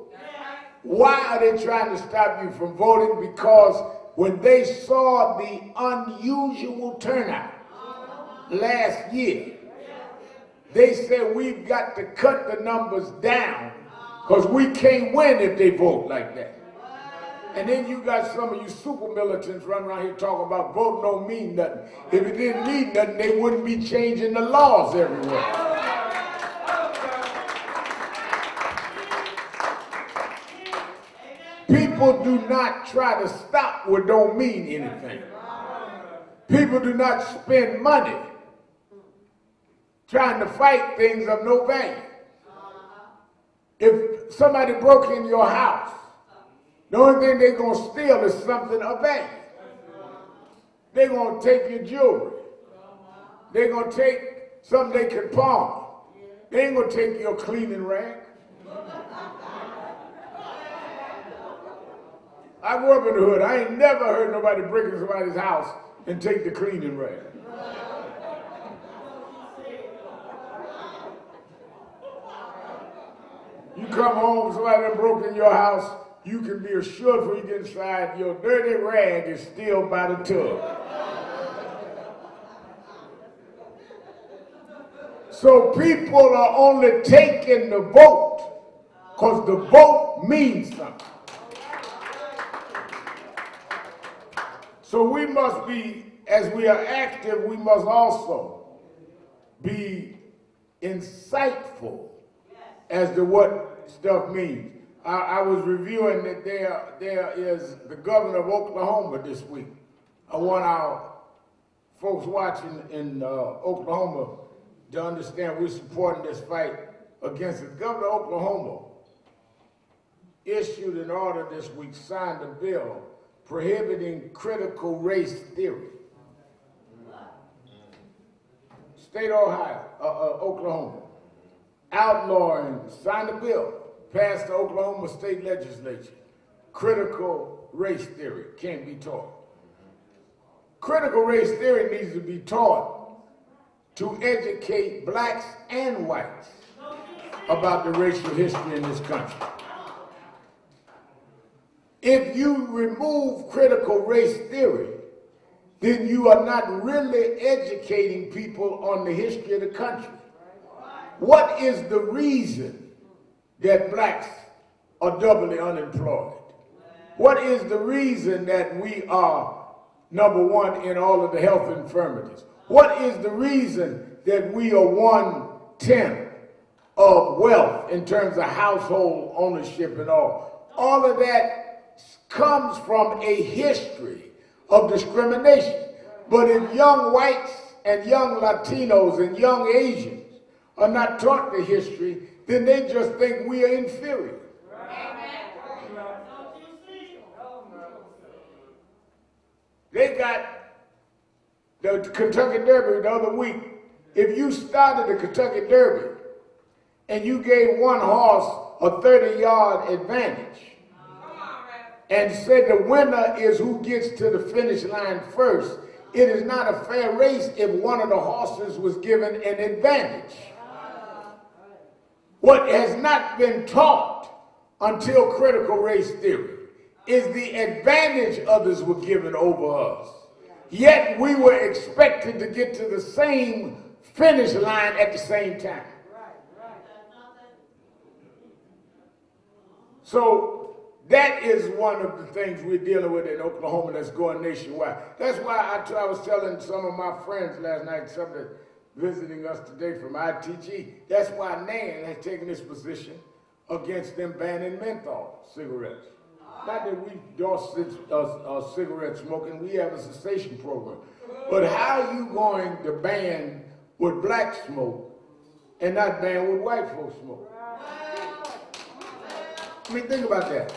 Why are they trying to stop you from voting? Because when they saw the unusual turnout last year, they said we've got to cut the numbers down because we can't win if they vote like that. And then you got some of you super militants running around here talking about vote don't mean nothing. If it didn't mean nothing, they wouldn't be changing the laws everywhere. People do not try to stop what don't mean anything. People do not spend money trying to fight things of no value. If somebody broke in your house, The only thing they're going to steal is something of value. They're going to take your jewelry. They're going to take something they can pawn. They ain't going to take your cleaning rag. I grew up in the hood. I ain't never heard nobody break into somebody's house and take the cleaning rag. You come home, somebody done broke in your house, you can be assured before you get inside, your dirty rag is still by the tub. So people are only taking the vote because the vote means something. So we must be, as we are active, we must also be insightful as to what stuff means. I was reviewing that there is the governor of Oklahoma this week. I want our folks watching in Oklahoma to understand we're supporting this fight against it. Governor of Oklahoma issued an order this week, signed a bill prohibiting critical race theory. State of Ohio, Oklahoma, outlawing, signed a bill, passed the Oklahoma State Legislature. Critical race theory can't be taught. Critical race theory needs to be taught to educate blacks and whites about the racial history in this country. If you remove critical race theory, then you are not really educating people on the history of the country. What is the reason that blacks are doubly unemployed? What is the reason that we are number one in all of the health infirmities? What is the reason that we are 1/10 of wealth in terms of household ownership and all? All of that comes from a history of discrimination. But if young whites and young Latinos and young Asians are not taught the history, then they just think we are inferior. They got the Kentucky Derby the other week. If you started the Kentucky Derby and you gave one horse a 30-yard advantage and said the winner is who gets to the finish line first, it is not a fair race if one of the horses was given an advantage. What has not been taught until critical race theory is the advantage others were given over us. Yet we were expected to get to the same finish line at the same time. So that is one of the things we're dealing with in Oklahoma that's going nationwide. That's why I was telling some of my friends last night, some that visiting us today from ITG, that's why NAN has taken this position against them banning menthol cigarettes. Not that we endorse cigarette smoking, we have a cessation program. But how are you going to ban what blacks smoke and not ban what white folks smoke? I mean, think about that.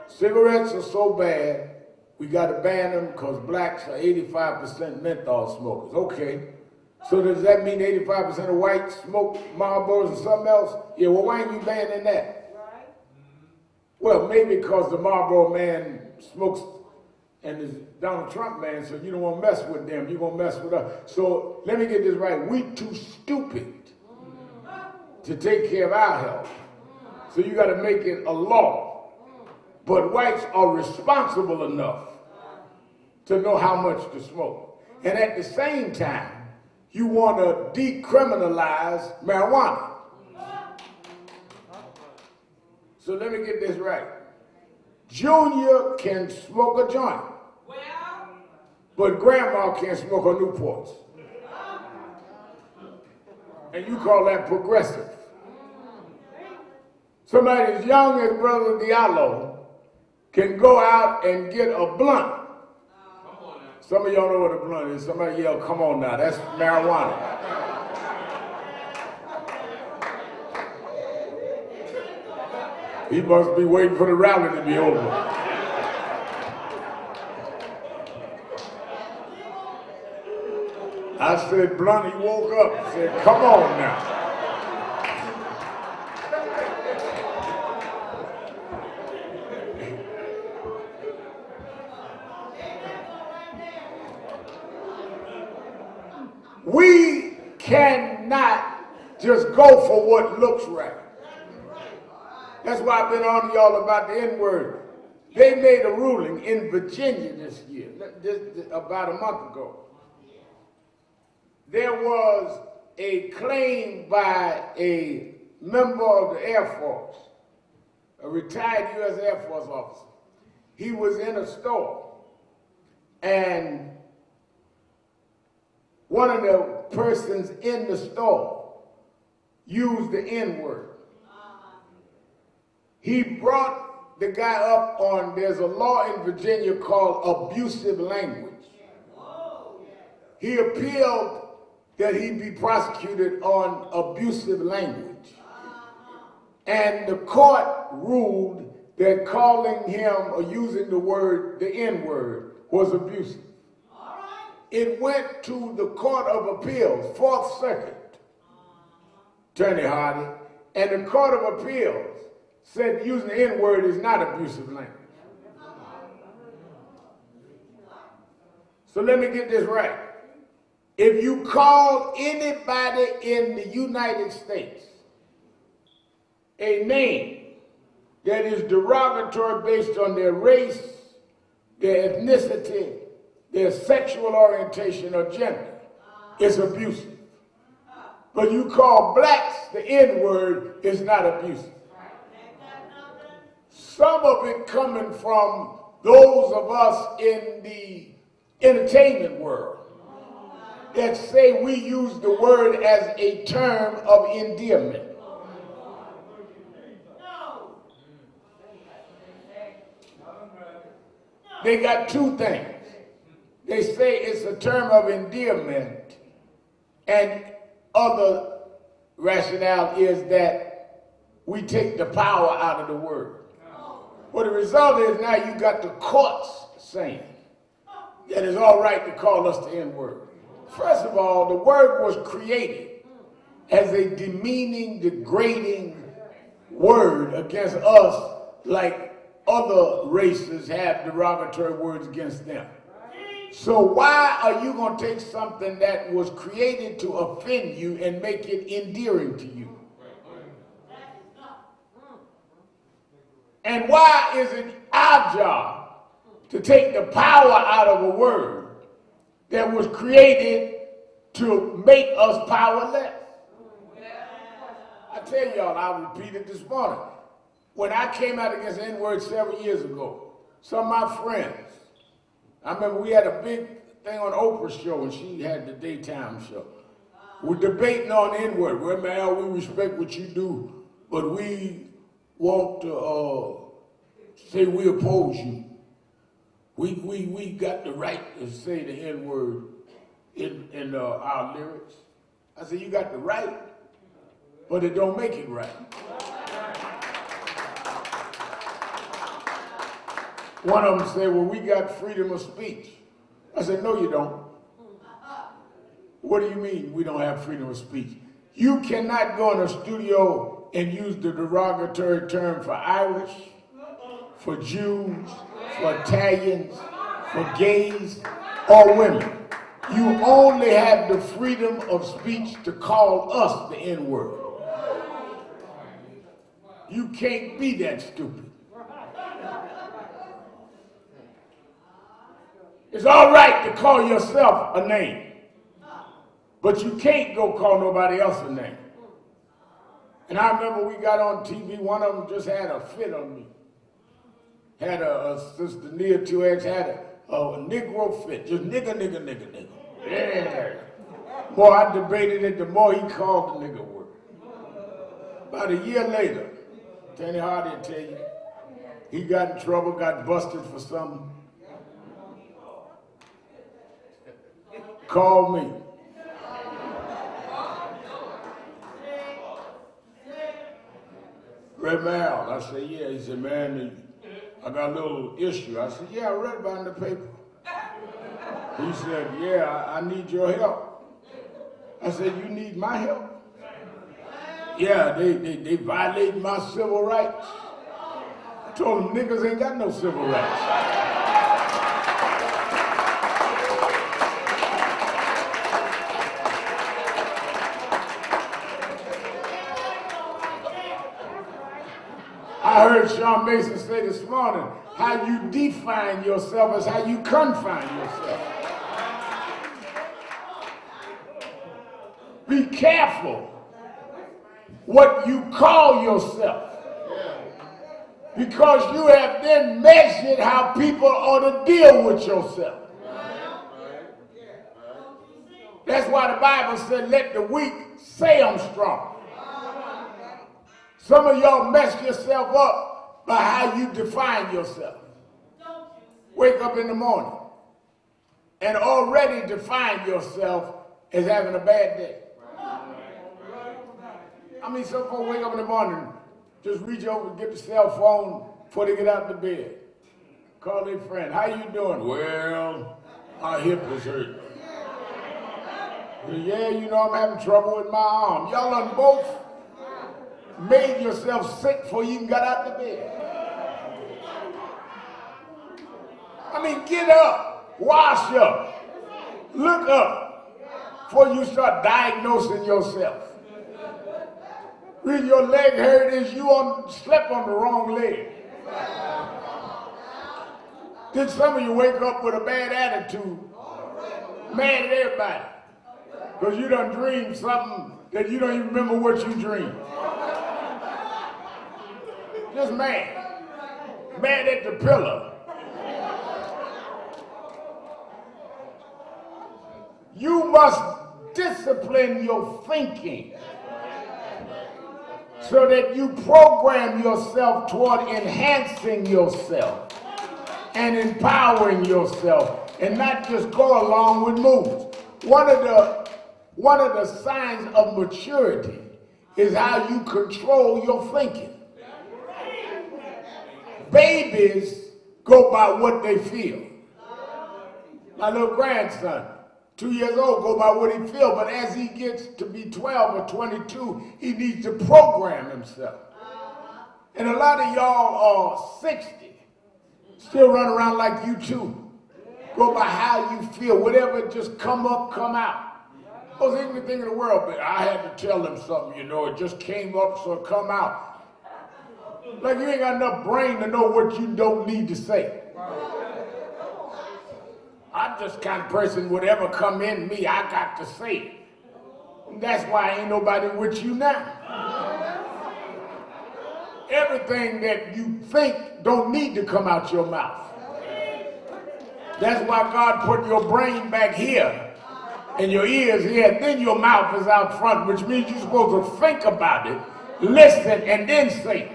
Cigarettes are so bad, we got to ban them because blacks are 85% menthol smokers. Okay, so does that mean 85% of whites smoke Marlboros or something else? Yeah, well, why ain't you banning that? Well, maybe because the Marlboro man smokes and is Donald Trump man, so you don't want to mess with them, you're going to mess with us. So let me get this right. We too stupid to take care of our health. So you got to make it a law. But whites are responsible enough to know how much to smoke. And at the same time, you want to decriminalize marijuana. So let me get this right. Junior can smoke a joint, but grandma can't smoke a Newports. And you call that progressive. Somebody as young as Brother Diallo can go out and get a blunt. Some of y'all know what a blunt is. Somebody yell, come on now, that's marijuana. He must be waiting for the rally to be over. I said, Blunt, he woke up and said, come on now. We cannot just go for what looks right. That's why I've been on y'all about the N-word. They made a ruling in Virginia this year, about a month ago. There was a claim by a member of the Air Force, a retired U.S. Air Force officer. He was in a store, and one of the persons in the store used the N-word. He brought the guy up on, there's a law in Virginia called abusive language. He appealed that he be prosecuted on abusive language. And the court ruled that calling him or using the N-word was abusive. It went to the Court of Appeals, 4th Circuit, Attorney Hardy, and the Court of Appeals said using the N-word is not abusive language. So let me get this right. If you call anybody in the United States a name that is derogatory based on their race, their ethnicity, their sexual orientation or gender, it's abusive. But you call blacks the N-word, it's not abusive. Some of it coming from those of us in the entertainment world that say we use the word as a term of endearment. They got two things. They say it's a term of endearment, and other rationale is that we take the power out of the word. Well, the result is now you got the courts saying that it's all right to call us the N-word. First of all, the word was created as a demeaning, degrading word against us, like other races have derogatory words against them. So why are you going to take something that was created to offend you and make it endearing to you? And why is it our job to take the power out of a word that was created to make us powerless? I tell y'all, I'll repeat it this morning. When I came out against the N-word several years ago, some of my friends, I remember we had a big thing on Oprah's show when she had the daytime show. We're debating on the N-word. Well, man, we respect what you do, but we want to say we oppose you. We got the right to say the N-word in our lyrics. I said, you got the right, but it don't make it right. One of them said, well, we got freedom of speech. I said, no, you don't. What do you mean we don't have freedom of speech? You cannot go in a studio and use the derogatory term for Irish, for Jews, for Italians, for gays, or women. You only have the freedom of speech to call us the N-word. You can't be that stupid. It's all right to call yourself a name, but you can't go call nobody else a name. And I remember we got on TV, one of them just had a fit on me. Had a Sister Nia 2X had a Negro fit, just nigga. Yeah. Boy, I debated it, the more he called the nigga word. About a year later, Attorney Hardy will tell you, he got in trouble, got busted for something. Called me. "Hey, Mal," I said, "Yeah." He said, "Man, I got a little issue." I said, "Yeah, I read about it in the paper." He said, "Yeah, I need your help." I said, "You need my help?" "Yeah, they violated my civil rights." I told them, "Niggas ain't got no civil rights." I heard Sean Mason say this morning, how you define yourself is how you confine yourself. Be careful what you call yourself, because you have then measured how people ought to deal with yourself. That's why the Bible said, "Let the weak say I'm strong." Some of y'all mess yourself up by how you define yourself. Wake up in the morning and already define yourself as having a bad day. I mean, some folks wake up in the morning, just reach over and get the cell phone before they get out of the bed. Call their friend, "How you doing?" "Well, my hip is hurting." "Yeah, you know, I'm having trouble with my arm." Y'all done both made yourself sick before you even got out the bed. I mean, get up, wash up, look up before you start diagnosing yourself. When your leg hurt is you slept on the wrong leg. Then some of you wake up with a bad attitude, mad at everybody, because you done dreamed something that you don't even remember what you dreamed. Just mad at the pillow. You must discipline your thinking so that you program yourself toward enhancing yourself and empowering yourself, and not just go along with moves. One of the signs of maturity is how you control your thinking. Babies go by what they feel. My little grandson, 2 years old, go by what he feels, but as he gets to be 12 or 22, he needs to program himself. And a lot of y'all are 60, still run around like you too. Go by how you feel, whatever just come up, come out. Most ignorant thing in the world, but I had to tell him something, you know, it just came up, so it come out. Like you ain't got enough brain to know what you don't need to say. I'm just kind of person, whatever come in me, I got to say it. And that's why ain't nobody with you now. Everything that you think don't need to come out your mouth. That's why God put your brain back here and your ears here, then your mouth is out front, which means you're supposed to think about it, listen, and then say it.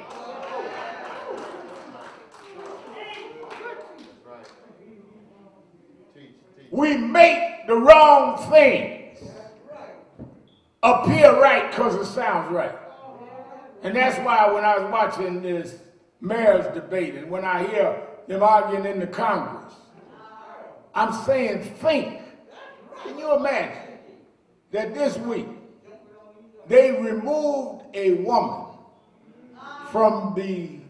We make the wrong things appear right because it sounds right. And that's why when I was watching this mayor's debate and when I hear them arguing in the Congress, I'm saying think. Can you imagine that this week they removed a woman from the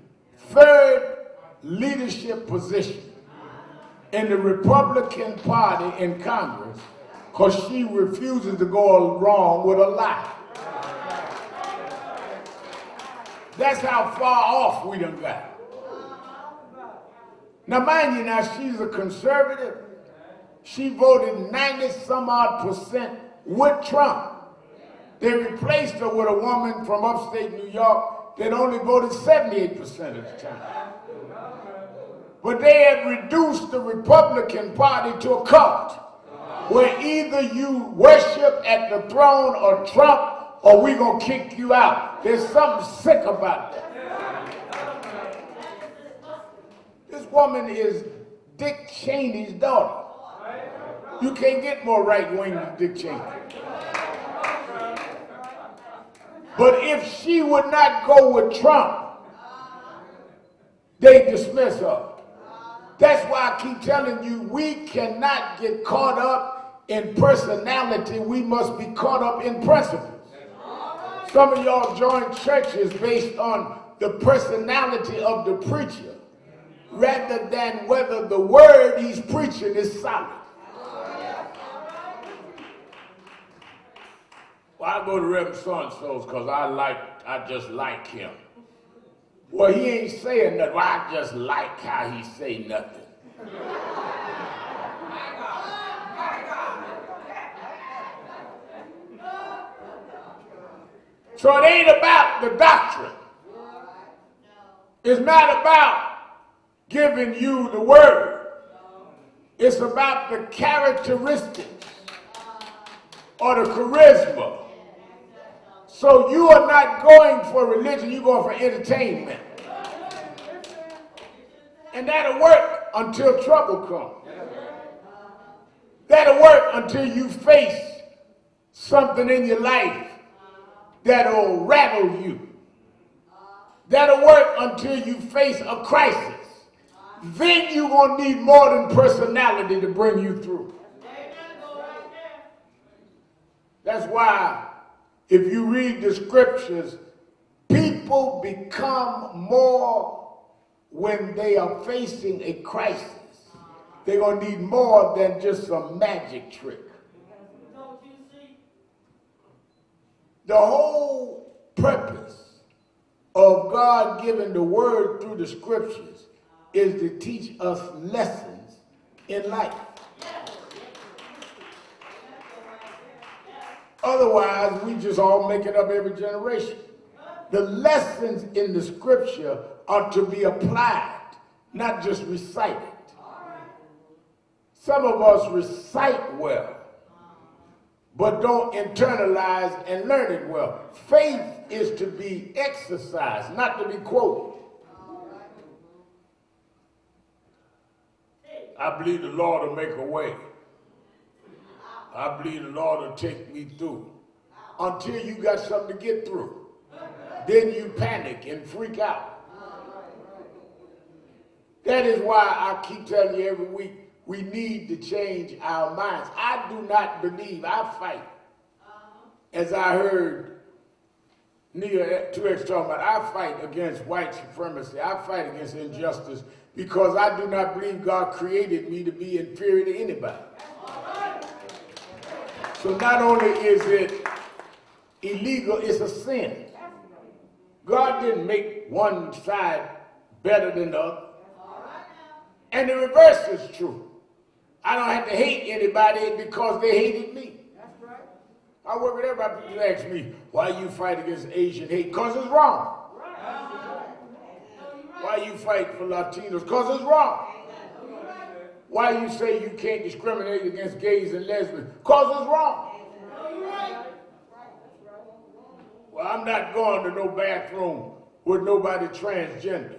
third leadership position in the Republican Party in Congress because she refuses to go along with a lie. That's how far off we done got. Now mind you, now she's a conservative. She voted 90-some-odd% with Trump. They replaced her with a woman from upstate New York that only voted 78% of the time. But they had reduced the Republican Party to a cult, where either you worship at the throne of Trump or we're going to kick you out. There's something sick about that. This woman is Dick Cheney's daughter. You can't get more right-wing than Dick Cheney. But if she would not go with Trump, they dismiss her. That's why I keep telling you, we cannot get caught up in personality. We must be caught up in principles. Some of y'all join churches based on the personality of the preacher rather than whether the word he's preaching is solid. Well, I go to Reverend so-and-so's because I just like him. Well, he ain't saying nothing. Well, I just like how he say nothing. So it ain't about the doctrine. It's not about giving you the word. It's about the characteristics or the charisma. So you are not going for religion, you're going for entertainment. And that'll work until trouble comes. That'll work until you face something in your life that'll rattle you. That'll work until you face a crisis. Then you're going to need more than personality to bring you through. That's why if you read the scriptures, people become more when they are facing a crisis. They're going to need more than just some magic trick. The whole purpose of God giving the word through the scriptures is to teach us lessons in life. Otherwise, we just all make it up every generation. The lessons in the scripture are to be applied, not just recited. Some of us recite well, but don't internalize and learn it well. Faith is to be exercised, not to be quoted. I believe the Lord will make a way. I believe the Lord will take me through. Until you got something to get through. Then you panic and freak out. That is why I keep telling you every week, we need to change our minds. I do not believe, I fight. As I heard Neil 2X talking about, I fight against white supremacy. I fight against injustice because I do not believe God created me to be inferior to anybody. So not only is it illegal, it's a sin. God didn't make one side better than the other. And the reverse is true. I don't have to hate anybody because they hated me. I work with everybody. People ask me, why you fight against Asian hate? Because it's wrong. Why you fight for Latinos? Because it's wrong. Why you say you can't discriminate against gays and lesbians? Because it's wrong. Well, I'm not going to no bathroom with nobody transgender.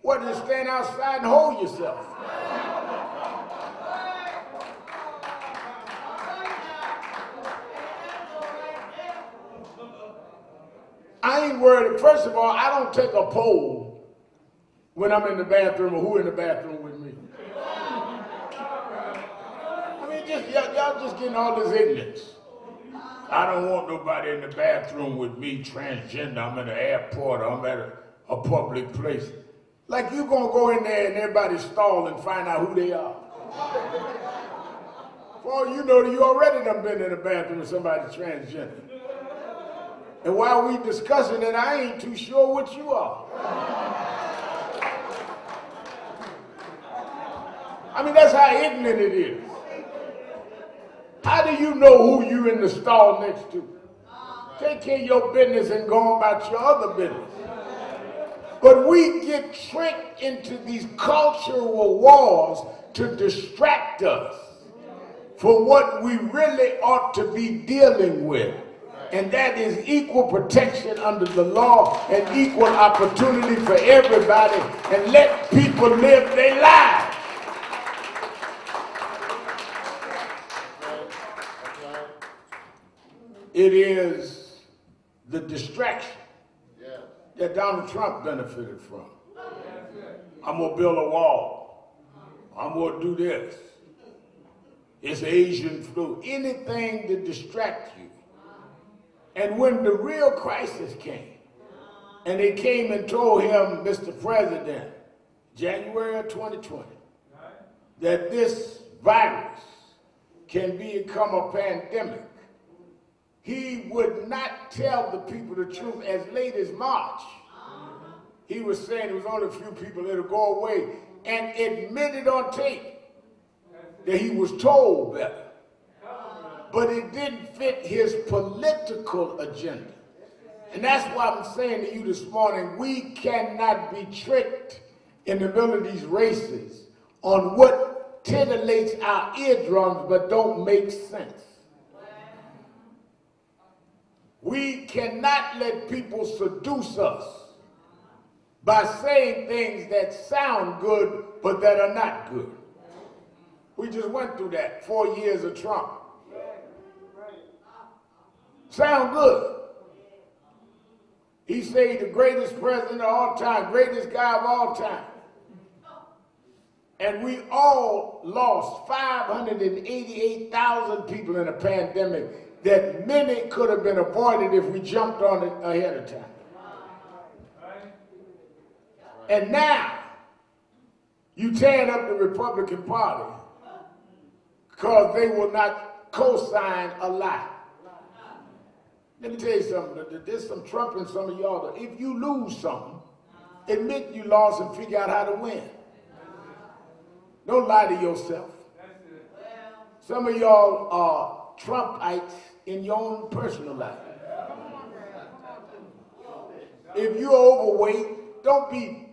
What, just stand outside and hold yourself? I ain't worried. First of all, I don't take a poll when I'm in the bathroom or who in the bathroom with me. I mean, y'all just getting all this ignorance. I don't want nobody in the bathroom with me transgender. I'm at the airport or I'm at a public place. Like you gonna go in there and everybody stall and find out who they are. For all you know, you already done been in the bathroom with somebody transgender. And while we discussing it, I ain't too sure what you are. I mean, that's how ignorant it is. How do you know who you in the stall next to? Take care of your business and go on about your other business. But we get tricked into these cultural wars to distract us from what we really ought to be dealing with. And that is equal protection under the law and equal opportunity for everybody, and let people live their lives. It is the distraction that Donald Trump benefited from. I'm going to build a wall. I'm going to do this. It's Asian flu. Anything to distract you. And when the real crisis came, and they came and told him, Mr. President, January of 2020, that this virus can become a pandemic, he would not tell the people the truth. As late as March, he was saying there was only a few people that'll go away, and admitted on tape that he was told better. But it didn't fit his political agenda. And that's why I'm saying to you this morning, we cannot be tricked in the middle of these races on what titillates our eardrums but don't make sense. We cannot let people seduce us by saying things that sound good but that are not good. We just went through that, 4 years of Trump. Sound good. He said the greatest president of all time, greatest guy of all time. And we all lost 588,000 people in a pandemic that many could have been avoided if we jumped on it ahead of time. And now, you tearing up the Republican Party because they will not co-sign a lie. Let me tell you something. There's some Trump in some of y'all. If you lose something, admit you lost and figure out how to win. Don't lie to yourself. Some of y'all are Trumpites in your own personal life. If you're overweight, don't be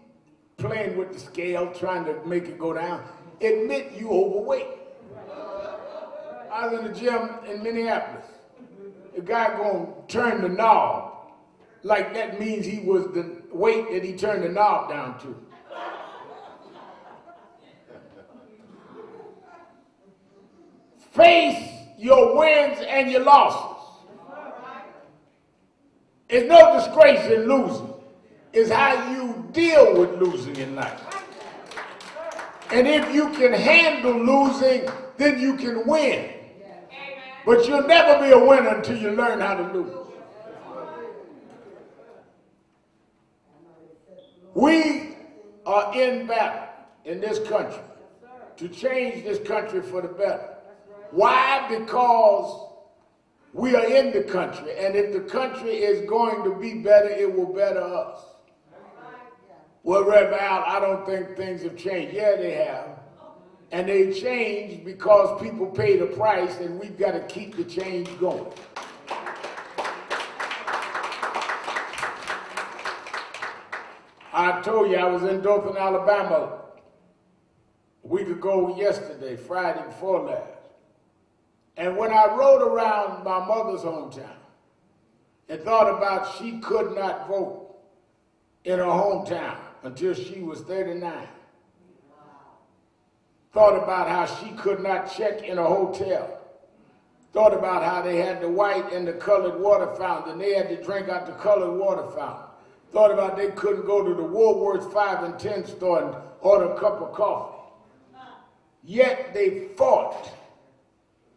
playing with the scale, trying to make it go down. Admit you overweight. I was in the gym in Minneapolis. The guy gonna turn the knob, like that means he was the weight that he turned the knob down to. Face your wins and your losses. It's no disgrace in losing. It's how you deal with losing in life. And if you can handle losing, then you can win. But you'll never be a winner until you learn how to lose. We are in battle in this country to change this country for the better. Why? Because we are in the country, and if the country is going to be better, it will better us. Well, Rev Al, I don't think things have changed. Yeah, they have. And they changed because people paid a price, and we've got to keep the change going. I told you I was in Dothan, Alabama a week ago yesterday, Friday before last. And when I rode around my mother's hometown and thought about she could not vote in her hometown until she was 39. Thought about how she could not check in a hotel. Thought about how they had the white and the colored water fountain, and they had to drink out the colored water fountain. Thought about they couldn't go to the Woolworths 5 and 10 store and order a cup of coffee. Yet they fought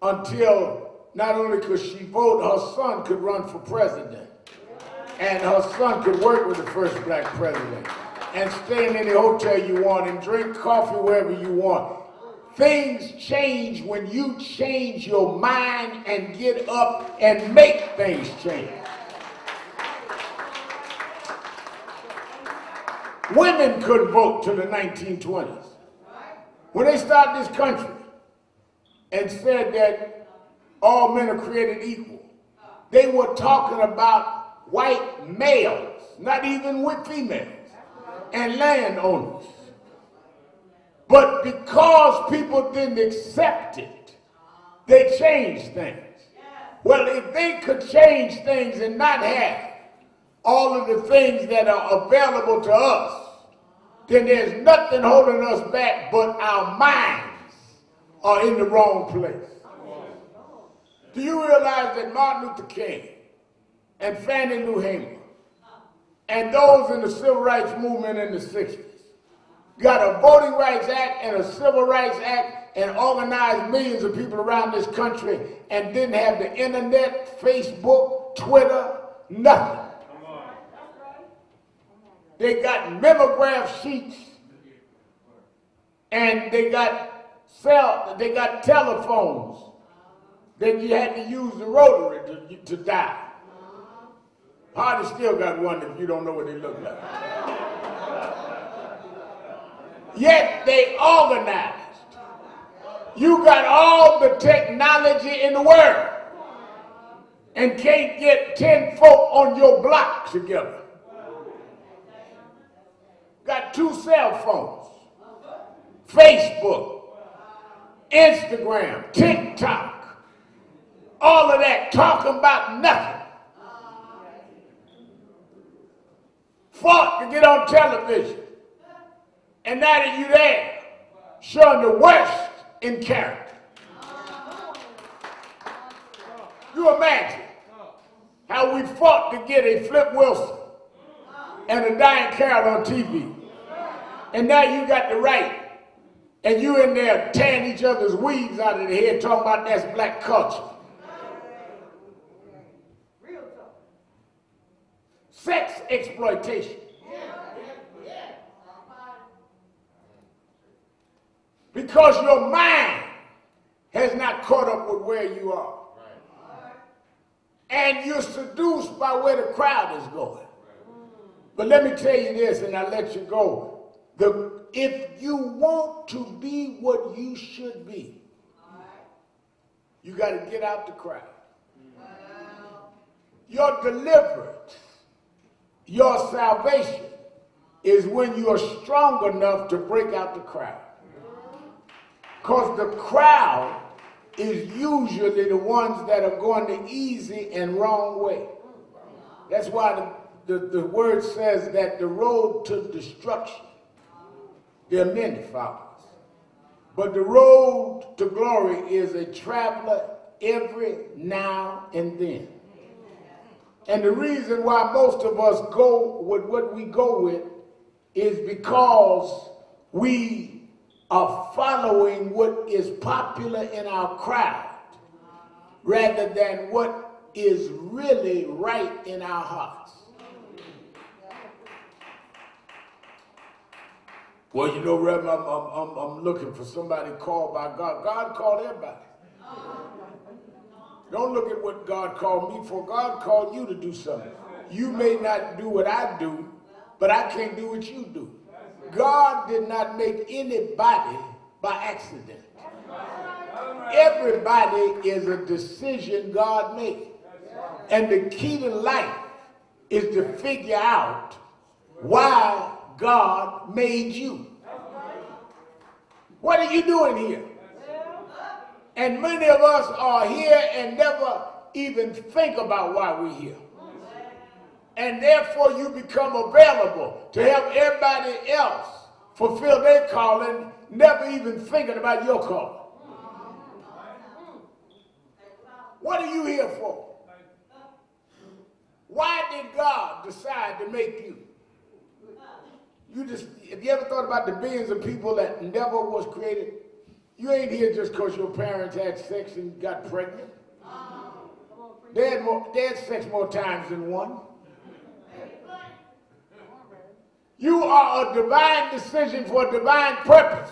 until not only could she vote, her son could run for president. And her son could work with the first black president and stay in any hotel you want and drink coffee wherever you want. Things change when you change your mind and get up and make things change. Women couldn't vote till the 1920s. When they started this country and said that all men are created equal, they were talking about white males, not even with females, and landowners. But because people didn't accept it, they changed things. Well, if they could change things and not have all of the things that are available to us, then there's nothing holding us back but our minds are in the wrong place. Do you realize that Martin Luther King and Fannie Lou Hamer and those in the civil rights movement in the 60s got a Voting Rights Act and a Civil Rights Act and organized millions of people around this country and didn't have the internet, Facebook, Twitter, nothing. They got memograph sheets and they got telephones that you had to use the rotary to dial. Hardy still got one if you don't know what they look like. Yet they organized. You got all the technology in the world and can't get 10 folk on your block together. Got 2 cell phones, Facebook, Instagram, TikTok, all of that talking about nothing. Fought to get on television. And now that you're there, showing the worst in character. You imagine how we fought to get a Flip Wilson and a Diane Carroll on TV. And now you got the right. And you in there tearing each other's weaves out of the head talking about that's black culture. Sex exploitation. Because your mind has not caught up with where you are. And you're seduced by where the crowd is going. But let me tell you this, and I'll let you go. If you want to be what you should be, you got to get out the crowd. Your deliverance, your salvation is when you're strong enough to break out the crowd. Because the crowd is usually the ones that are going the easy and wrong way. That's why the word says that the road to destruction, there are many followers. But the road to glory is a traveler every now and then. And the reason why most of us go with what we go with is because we are following what is popular in our crowd rather than what is really right in our hearts. Well, you know, Reverend, I'm looking for somebody called by God. God called everybody. Don't look at what God called me for. God called you to do something. You may not do what I do, but I can't do what you do. God did not make anybody by accident. Everybody is a decision God made. And the key to life is to figure out why God made you. What are you doing here? And many of us are here and never even think about why we're here. And therefore you become available to help everybody else fulfill their calling, never even thinking about your calling. What are you here for? Why did God decide to make you? Have you ever thought about the billions of people that never was created? You ain't here just because your parents had sex and got pregnant. They had sex more times than one. You are a divine decision for a divine purpose.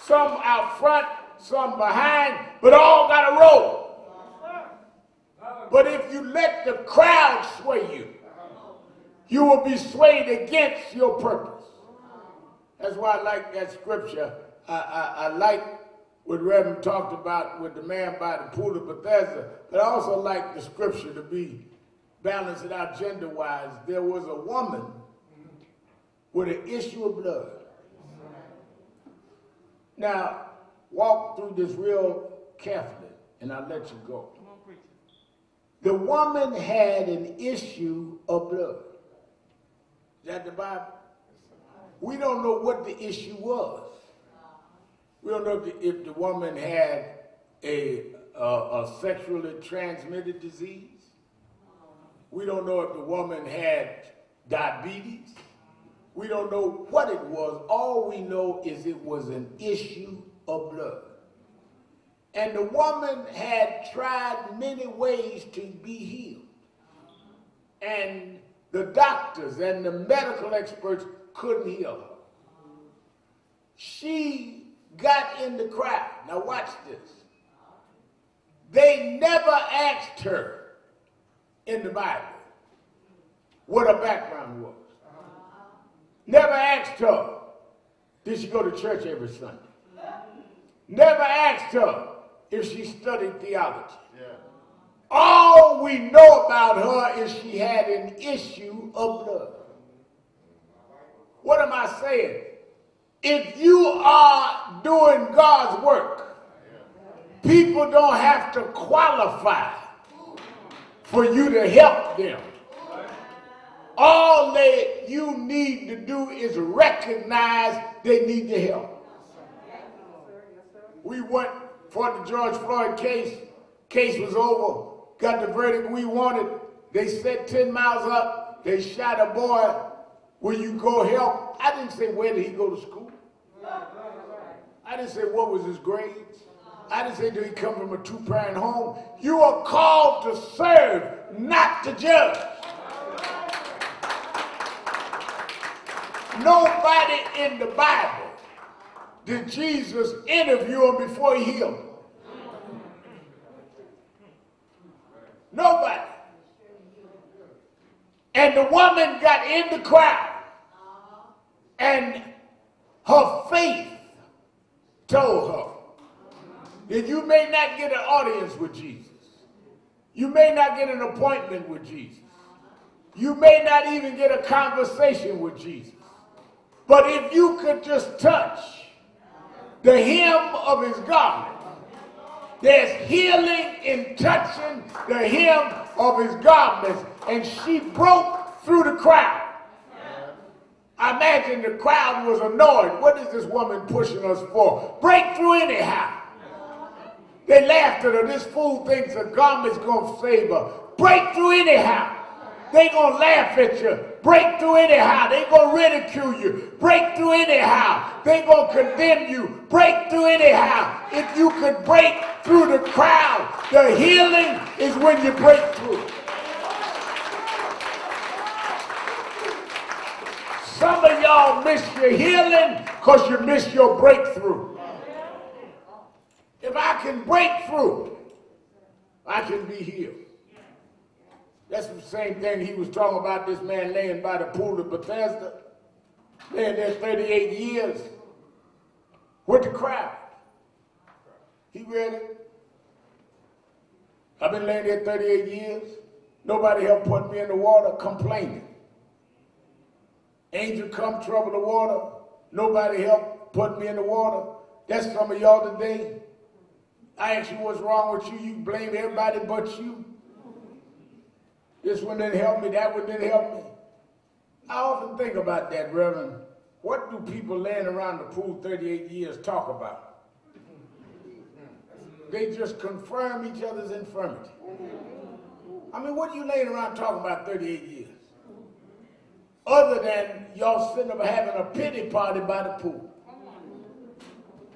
Some out front, some behind, but all got a role. But if you let the crowd sway you, you will be swayed against your purpose. That's why I like that scripture. I like what Reverend talked about with the man by the pool of Bethesda, but I also like the scripture to be balance it out gender-wise. There was a woman with an issue of blood. Now, walk through this real carefully, and I'll let you go. The woman had an issue of blood. Is that the Bible? We don't know what the issue was. We don't know if the woman had a sexually transmitted disease. We don't know if the woman had diabetes. We don't know what it was. All we know is it was an issue of blood. And the woman had tried many ways to be healed. And the doctors and the medical experts couldn't heal her. She got in the crowd. Now watch this. They never asked her in the Bible what her background was. Never asked her, did she go to church every Sunday? Never asked her if she studied theology. All we know about her is she had an issue of blood. What am I saying? If you are doing God's work, people don't have to qualify for you to help them. All you need to do is recognize they need the help. We went for the George Floyd case. Case was over. Got the verdict we wanted. They set 10 miles up. They shot a boy. Will you go help? I didn't say where did he go to school. I didn't say what was his grades. I didn't say did he come from a two-parent home. You are called to serve, not to judge. Nobody in the Bible did Jesus interview him before he healed him. Nobody. And the woman got in the crowd, and her faith told her that you may not get an audience with Jesus. You may not get an appointment with Jesus. You may not even get a conversation with Jesus. But if you could just touch the hem of his garment, there's healing in touching the hem of his garments. And she broke through the crowd. I imagine the crowd was annoyed. What is this woman pushing us for? Break through anyhow. They laughed at her. This fool thinks a garment's going to save her. Break through anyhow. They going to laugh at you. Break through anyhow. They going to ridicule you. Break through anyhow. They going to condemn you. Break through anyhow. If you could break through the crowd, the healing is when you break through. Some of y'all miss your healing because you miss your breakthrough. If I can break through, I can be healed. That's the same thing he was talking about, this man laying by the pool of Bethesda, laying there 38 years with the crowd. He read it. I've been laying there 38 years. Nobody helped put me in the water, complaining. Angel come, trouble the water. Nobody helped put me in the water. That's some of y'all today. I ask you what's wrong with you. You blame everybody but you. This one didn't help me, that one didn't help me. I often think about that, Reverend. What do people laying around the pool 38 years talk about? They just confirm each other's infirmity. I mean, what are you laying around talking about 38 years? Other than y'all sitting up having a pity party by the pool.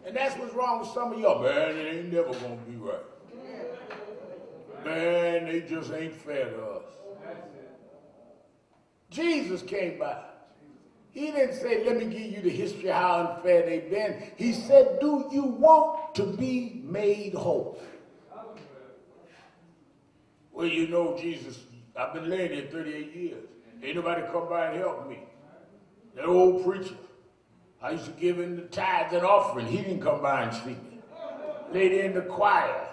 And that's what's wrong with some of y'all. Man, it ain't never gonna be right. Man, they just ain't fair to us. Jesus came by. He didn't say, let me give you the history of how unfair they've been. He said, do you want to be made whole? Well, you know, Jesus, I've been laying there 38 years. Ain't nobody come by and help me. That old preacher, I used to give him the tithes and offering. He didn't come by and see me. Lady in the choir,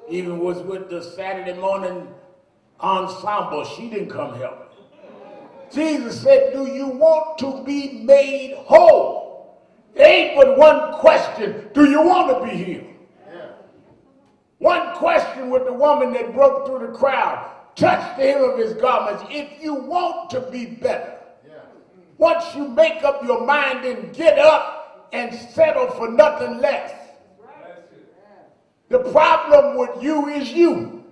even was with the Saturday morning ensemble. She didn't come help me. Jesus said, do you want to be made whole? There ain't but one question. Do you want to be healed? Yeah. One question with the woman that broke through the crowd. Touch the hem of his garments. If you want to be better, once you make up your mind and get up and settle for nothing less. The problem with you is you.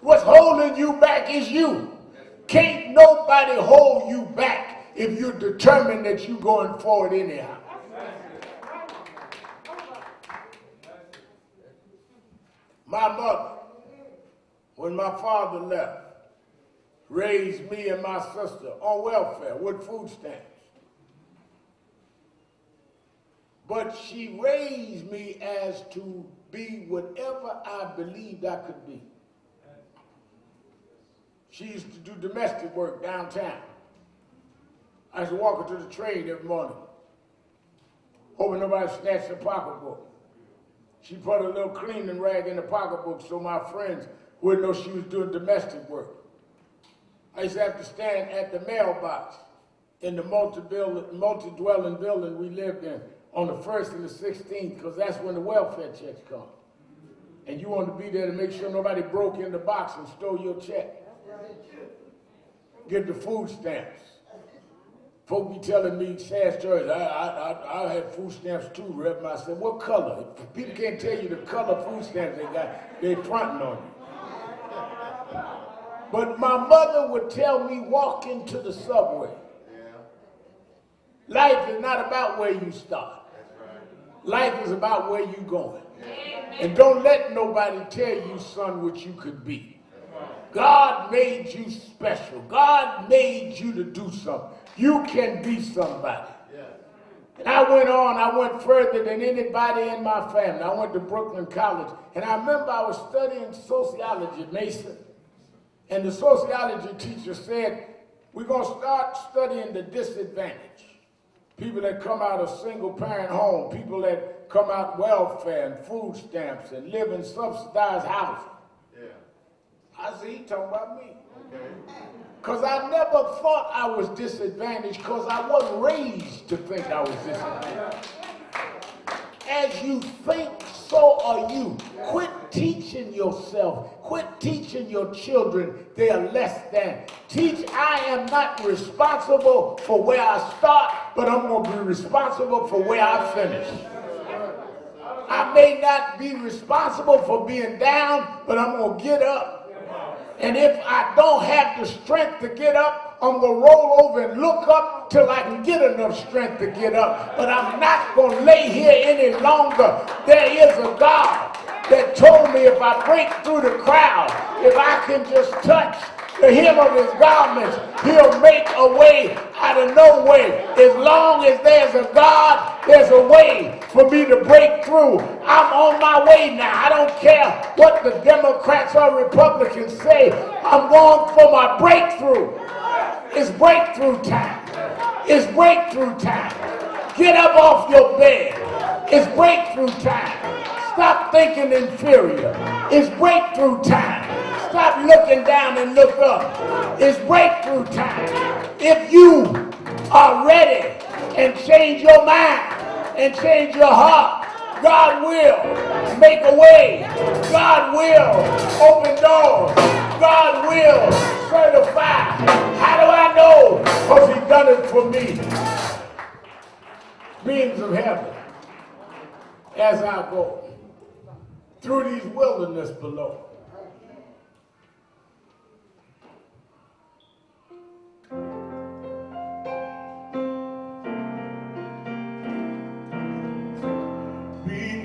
What's holding you back is you. Can't nobody hold you back if you're determined that you're going forward anyhow. My mother, when my father left, raised me and my sister on welfare with food stamps. But she raised me as to be whatever I believed I could be. She used to do domestic work downtown. I used to walk her to the train every morning, hoping nobody snatched her pocketbook. She put a little cleaning rag in the pocketbook so my friends wouldn't know she was doing domestic work. I used to have to stand at the mailbox in the multi-dwelling building we lived in on the 1st and the 16th, because that's when the welfare checks come. And you want to be there to make sure nobody broke in the box and stole your check. Get the food stamps. Folk be telling me sad stories. I had food stamps too, Reverend. I said, what color? If people can't tell you the color food stamps they got, they fronting on you. But my mother would tell me, walk into the subway. Life is not about where you start. Life is about where you're going. And don't let nobody tell you, son, what you could be. God made you special. God made you to do something. You can be somebody. And I went further than anybody in my family. I went to Brooklyn College. And I remember I was studying sociology at Mason. And the sociology teacher said, we're going to start studying the disadvantaged. People that come out of single-parent home, people that come out welfare and food stamps and live in subsidized housing. I said, he talking about me. Because I never thought I was disadvantaged because I wasn't raised to think I was disadvantaged. As you think, so are you. Quit teaching yourself. Quit teaching your children they are less than. Teach, I am not responsible for where I start, but I'm going to be responsible for where I finish. I may not be responsible for being down, but I'm going to get up. And if I don't have the strength to get up, I'm going to roll over and look up till I can get enough strength to get up. But I'm not going to lay here any longer. There is a God that told me if I break through the crowd, if I can just touch the hem of his garments, he'll make a way out of no way. As long as there's a God, there's a way for me to break through. I'm on my way now. I don't care what the Democrats or Republicans say. I'm going for my breakthrough. It's breakthrough time. It's breakthrough time. Get up off your bed. It's breakthrough time. Stop thinking inferior. It's breakthrough time. Stop looking down and look up. It's breakthrough time. If you are ready and change your mind and change your heart, God will make a way. God will open doors. God will certify. How do I know? Because he's done it for me. Beings of heaven, as I go through these wilderness below,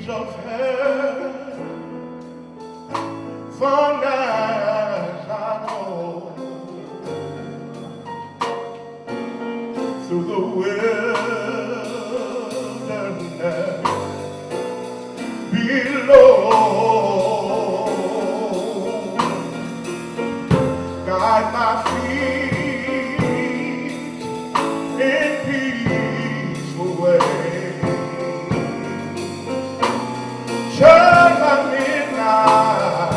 of heaven, far as I go, through the wilderness below, guide my feet in peaceful way. Turn my midnight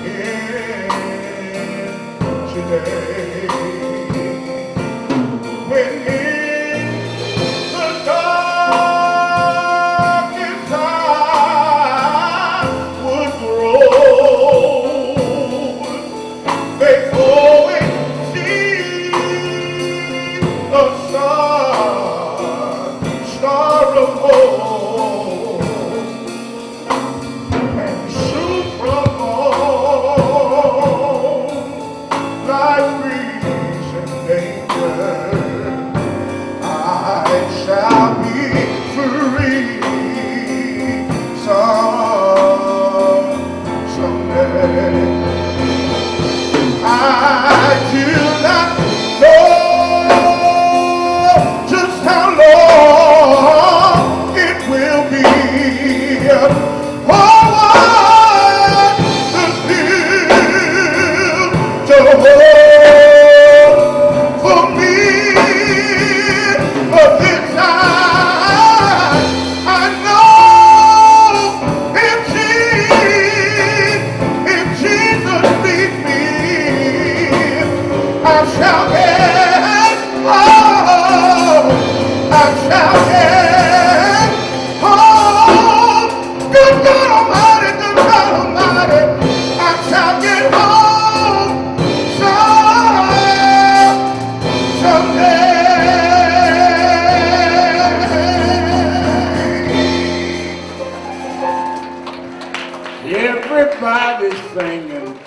into day. When
Everybody's singing.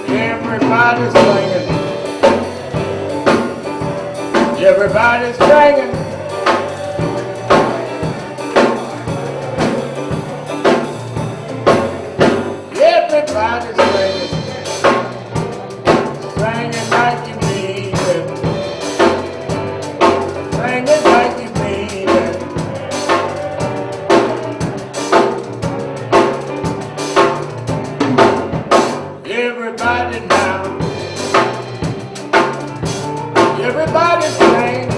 Everybody's singing. Everybody's singing. Everybody's singing. Singing like you mean it. Singing like you mean it. Everybody now. Everybody sing.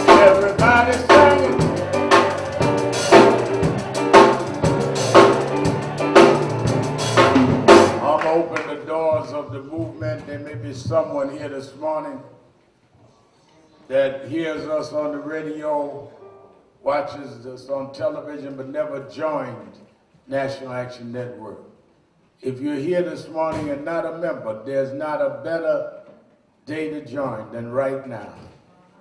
Everybody singing. I'm open the doors of the movement. There may be someone here this morning that hears us on the radio, watches us on television, but never joined National Action Network. If you're here this morning and not a member, there's not a better day to join than right now.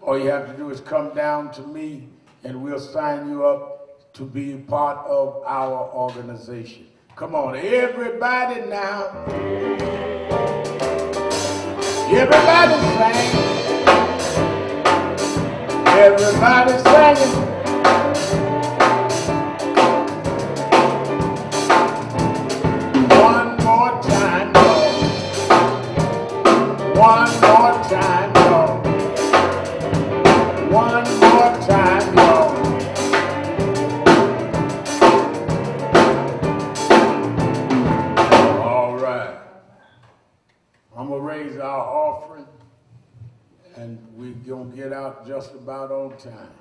All you have to do is come down to me and we'll sign you up to be part of our organization. Come on, everybody now. Everybody sing. Everybody singing. One more time, y'all. One more time, y'all. One more time, y'all. All right. I'm going to raise our offering, and we're going to get out just about on time.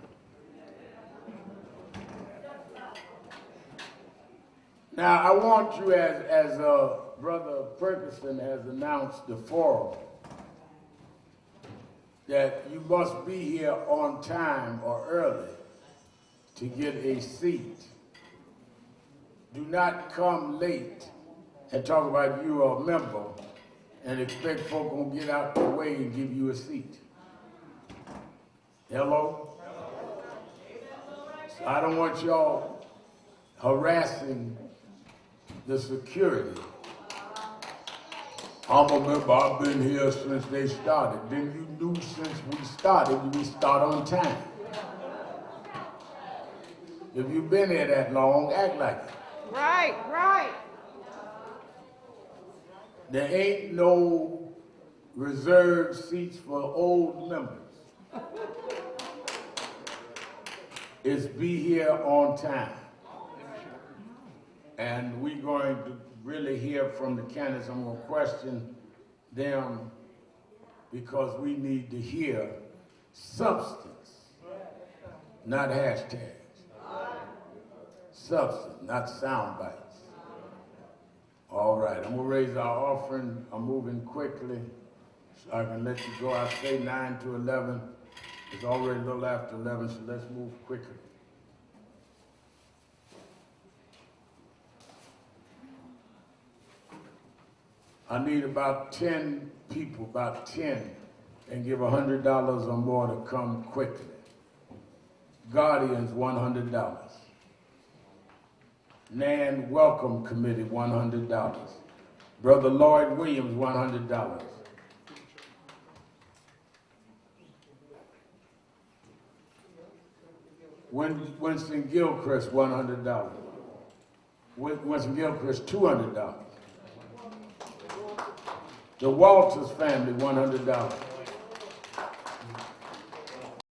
Now, I want you, as Brother Ferguson has announced the forum, that you must be here on time or early to get a seat. Do not come late and talk about you are a member and expect folk gonna get out the way and give you a seat. Hello? So I don't want y'all harassing the security. I'm a member, I've been here since they started. Then you knew since we started, we start on time. If you've been here that long, act like it.
Right, right.
There ain't no reserved seats for old members. It's be here on time. And we're going to really hear from the candidates. I'm going to question them because we need to hear substance, not hashtags. Substance, not sound bites. All right, I'm going to raise our offering. I'm moving quickly so I can let you go. I say 9 to 11. It's already a little after 11, so let's move quickly. I need about 10 people, about 10, and give $100 or more to come quickly. Guardians, $100. Nan Welcome Committee, $100. Brother Lloyd Williams, $100. Winston Gilchrist, $100. Winston Gilchrist, $200. The Walters family, $100.